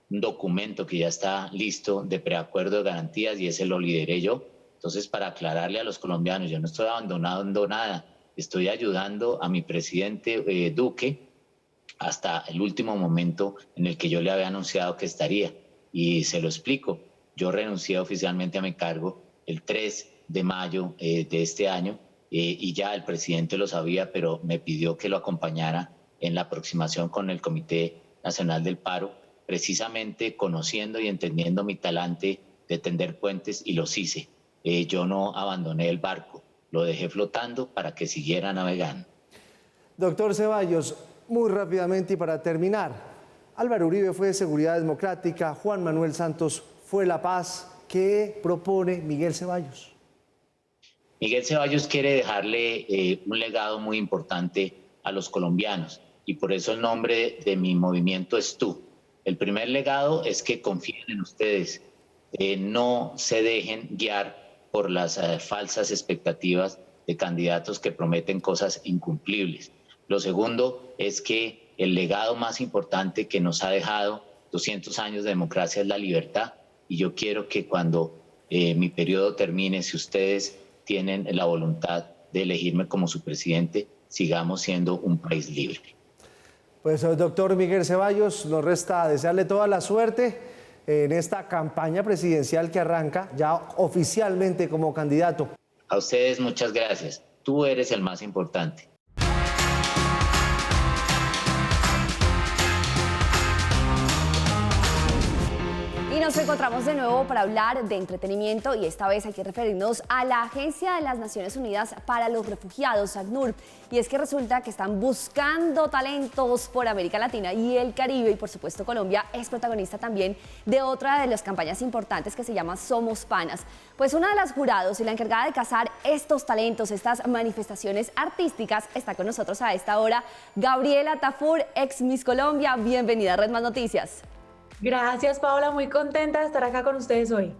documento que ya está listo de preacuerdo de garantías y ese lo lideré yo. Entonces, para aclararle a los colombianos, yo no estoy abandonando nada, estoy ayudando a mi presidente Duque hasta el último momento en el que yo le había anunciado que estaría. Y se lo explico, yo renuncié oficialmente a mi cargo el 3 de mayo de este año y ya el presidente lo sabía, pero me pidió que lo acompañara en la aproximación con el Comité Nacional del Paro, precisamente conociendo y entendiendo mi talante de tender puentes y los hice. Yo no abandoné el barco, lo dejé flotando para que siguiera navegando. Doctor Ceballos, muy rápidamente y para terminar, Álvaro Uribe fue de Seguridad Democrática, Juan Manuel Santos fue La Paz. ¿Qué propone Miguel Ceballos? Miguel Ceballos quiere dejarle un legado muy importante a los colombianos y por eso el nombre de mi movimiento es Tú. El primer legado es que confíen en ustedes, no se dejen guiar por las falsas expectativas de candidatos que prometen cosas incumplibles. Lo segundo es que el legado más importante que nos ha dejado 200 años de democracia es la libertad, y yo quiero que cuando mi periodo termine, si ustedes tienen la voluntad de elegirme como su presidente, sigamos siendo un país libre. Pues doctor Miguel Ceballos, nos resta desearle toda la suerte en esta campaña presidencial que arranca ya oficialmente como candidato. A ustedes muchas gracias. Tú eres el más importante. Y nos encontramos de nuevo para hablar de entretenimiento, y esta vez hay que referirnos a la Agencia de las Naciones Unidas para los Refugiados, ACNUR. Y es que resulta que están buscando talentos por América Latina y el Caribe, y por supuesto Colombia es protagonista también de otra de las campañas importantes que se llama Somos Panas. Pues una de las jurados y la encargada de cazar estos talentos, estas manifestaciones artísticas, está con nosotros a esta hora Gabriela Tafur, ex Miss Colombia. Bienvenida a Red Más Noticias. Gracias, Paola, muy contenta de estar acá con ustedes hoy.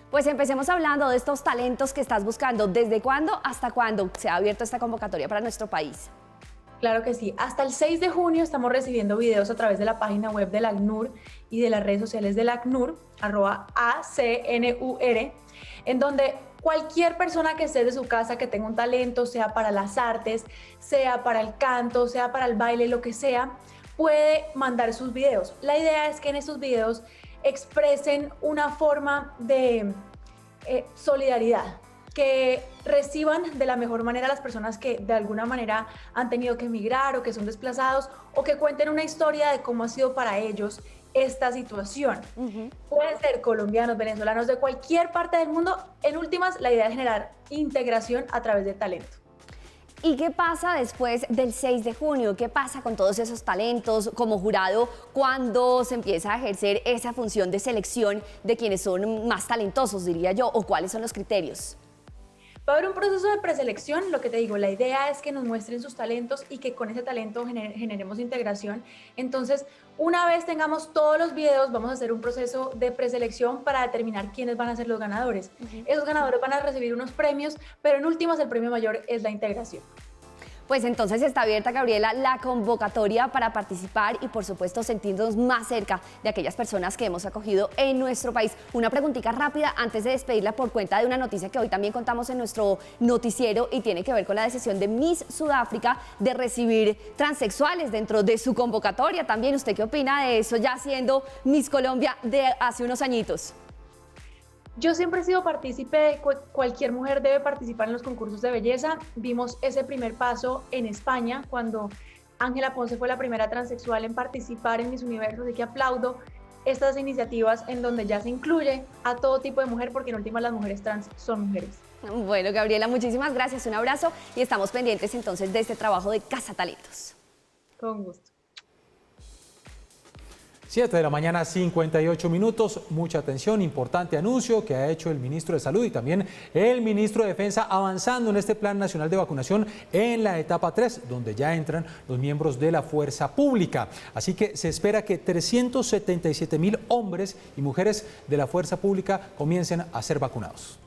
Pues empecemos hablando de estos talentos que estás buscando. ¿Desde cuándo hasta cuándo se ha abierto esta convocatoria para nuestro país? Claro que sí. Hasta el 6 de junio estamos recibiendo videos a través de la página web del ACNUR y de las redes sociales del ACNUR, @ACNUR, en donde cualquier persona que esté de su casa, que tenga un talento, sea para las artes, sea para el canto, sea para el baile, lo que sea, puede mandar sus videos. La idea es que en estos videos expresen una forma de solidaridad, que reciban de la mejor manera a las personas que de alguna manera han tenido que emigrar o que son desplazados, o que cuenten una historia de cómo ha sido para ellos esta situación. Pueden ser colombianos, venezolanos, de cualquier parte del mundo. En últimas, la idea es generar integración a través del talento. ¿Y qué pasa después del 6 de junio? ¿Qué pasa con todos esos talentos como jurado cuando se empieza a ejercer esa función de selección de quienes son más talentosos, diría yo, o cuáles son los criterios? Va a haber un proceso de preselección, lo que te digo, la idea es que nos muestren sus talentos y que con ese talento generemos integración. Entonces, una vez tengamos todos los videos, vamos a hacer un proceso de preselección para determinar quiénes van a ser los ganadores. Esos ganadores van a recibir unos premios, pero en últimas el premio mayor es la integración. Pues entonces está abierta, Gabriela, la convocatoria para participar y, por supuesto, sentirnos más cerca de aquellas personas que hemos acogido en nuestro país. Una preguntita rápida antes de despedirla por cuenta de una noticia que hoy también contamos en nuestro noticiero y tiene que ver con la decisión de Miss Sudáfrica de recibir transexuales dentro de su convocatoria. También, ¿usted qué opina de eso, ya siendo Miss Colombia de hace unos añitos? Yo siempre he sido partícipe de cualquier mujer debe participar en los concursos de belleza. Vimos ese primer paso en España cuando Ángela Ponce fue la primera transexual en participar en Miss Universo, así que aplaudo estas iniciativas en donde ya se incluye a todo tipo de mujer, porque en última las mujeres trans son mujeres. Bueno, Gabriela, muchísimas gracias, un abrazo y estamos pendientes entonces de este trabajo de Cazatalentos. Con gusto. 7 de la mañana, 58 minutos. Mucha atención, importante anuncio que ha hecho el ministro de Salud y también el ministro de Defensa, avanzando en este Plan Nacional de Vacunación en la etapa 3, donde ya entran los miembros de la fuerza pública. Así que se espera que 377.000 hombres y mujeres de la fuerza pública comiencen a ser vacunados.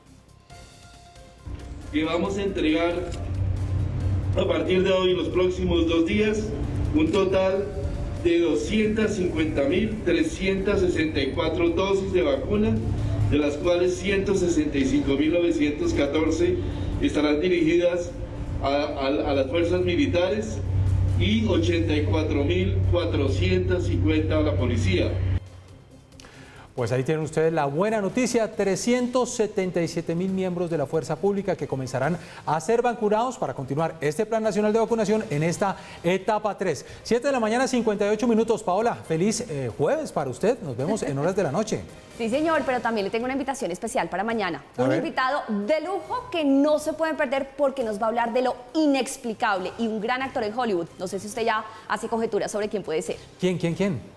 Que vamos a entregar a partir de hoy, los próximos 2 días, un total de 250.364 dosis de vacuna, de las cuales 165.914 estarán dirigidas a las fuerzas militares y 84.450 a la policía. Pues ahí tienen ustedes la buena noticia, 377.000 miembros de la fuerza pública que comenzarán a ser vacunados para continuar este Plan Nacional de Vacunación en esta etapa 3. 7 de la mañana, 58 minutos. Paola, feliz jueves para usted. Nos vemos en horas de la noche. Sí, señor, pero también le tengo una invitación especial para mañana. Un invitado de lujo que no se pueden perder porque nos va a hablar de lo inexplicable y un gran actor en Hollywood. No sé si usted ya hace conjeturas sobre quién puede ser. ¿Quién?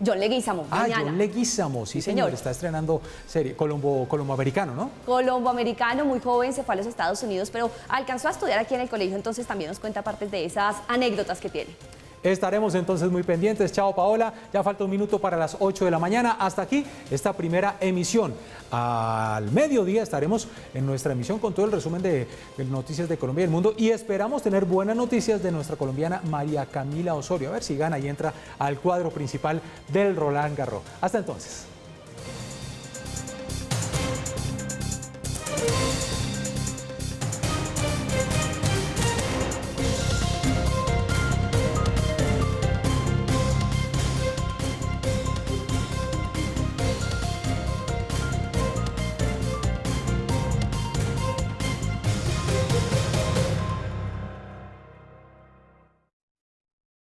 John Leguizamo, mañana. John Leguizamo, sí, señor. Está estrenando serie colombo-americano, ¿no? Colombo-americano, muy joven, se fue a los Estados Unidos, pero alcanzó a estudiar aquí en el colegio, entonces también nos cuenta partes de esas anécdotas que tiene. Estaremos entonces muy pendientes. Chao, Paola. Ya falta un minuto para las 8 de la mañana. Hasta aquí esta primera emisión. Al mediodía estaremos en nuestra emisión con todo el resumen de noticias de Colombia y el mundo y esperamos tener buenas noticias de nuestra colombiana María Camila Osorio. A ver si gana y entra al cuadro principal del Roland Garros. Hasta entonces.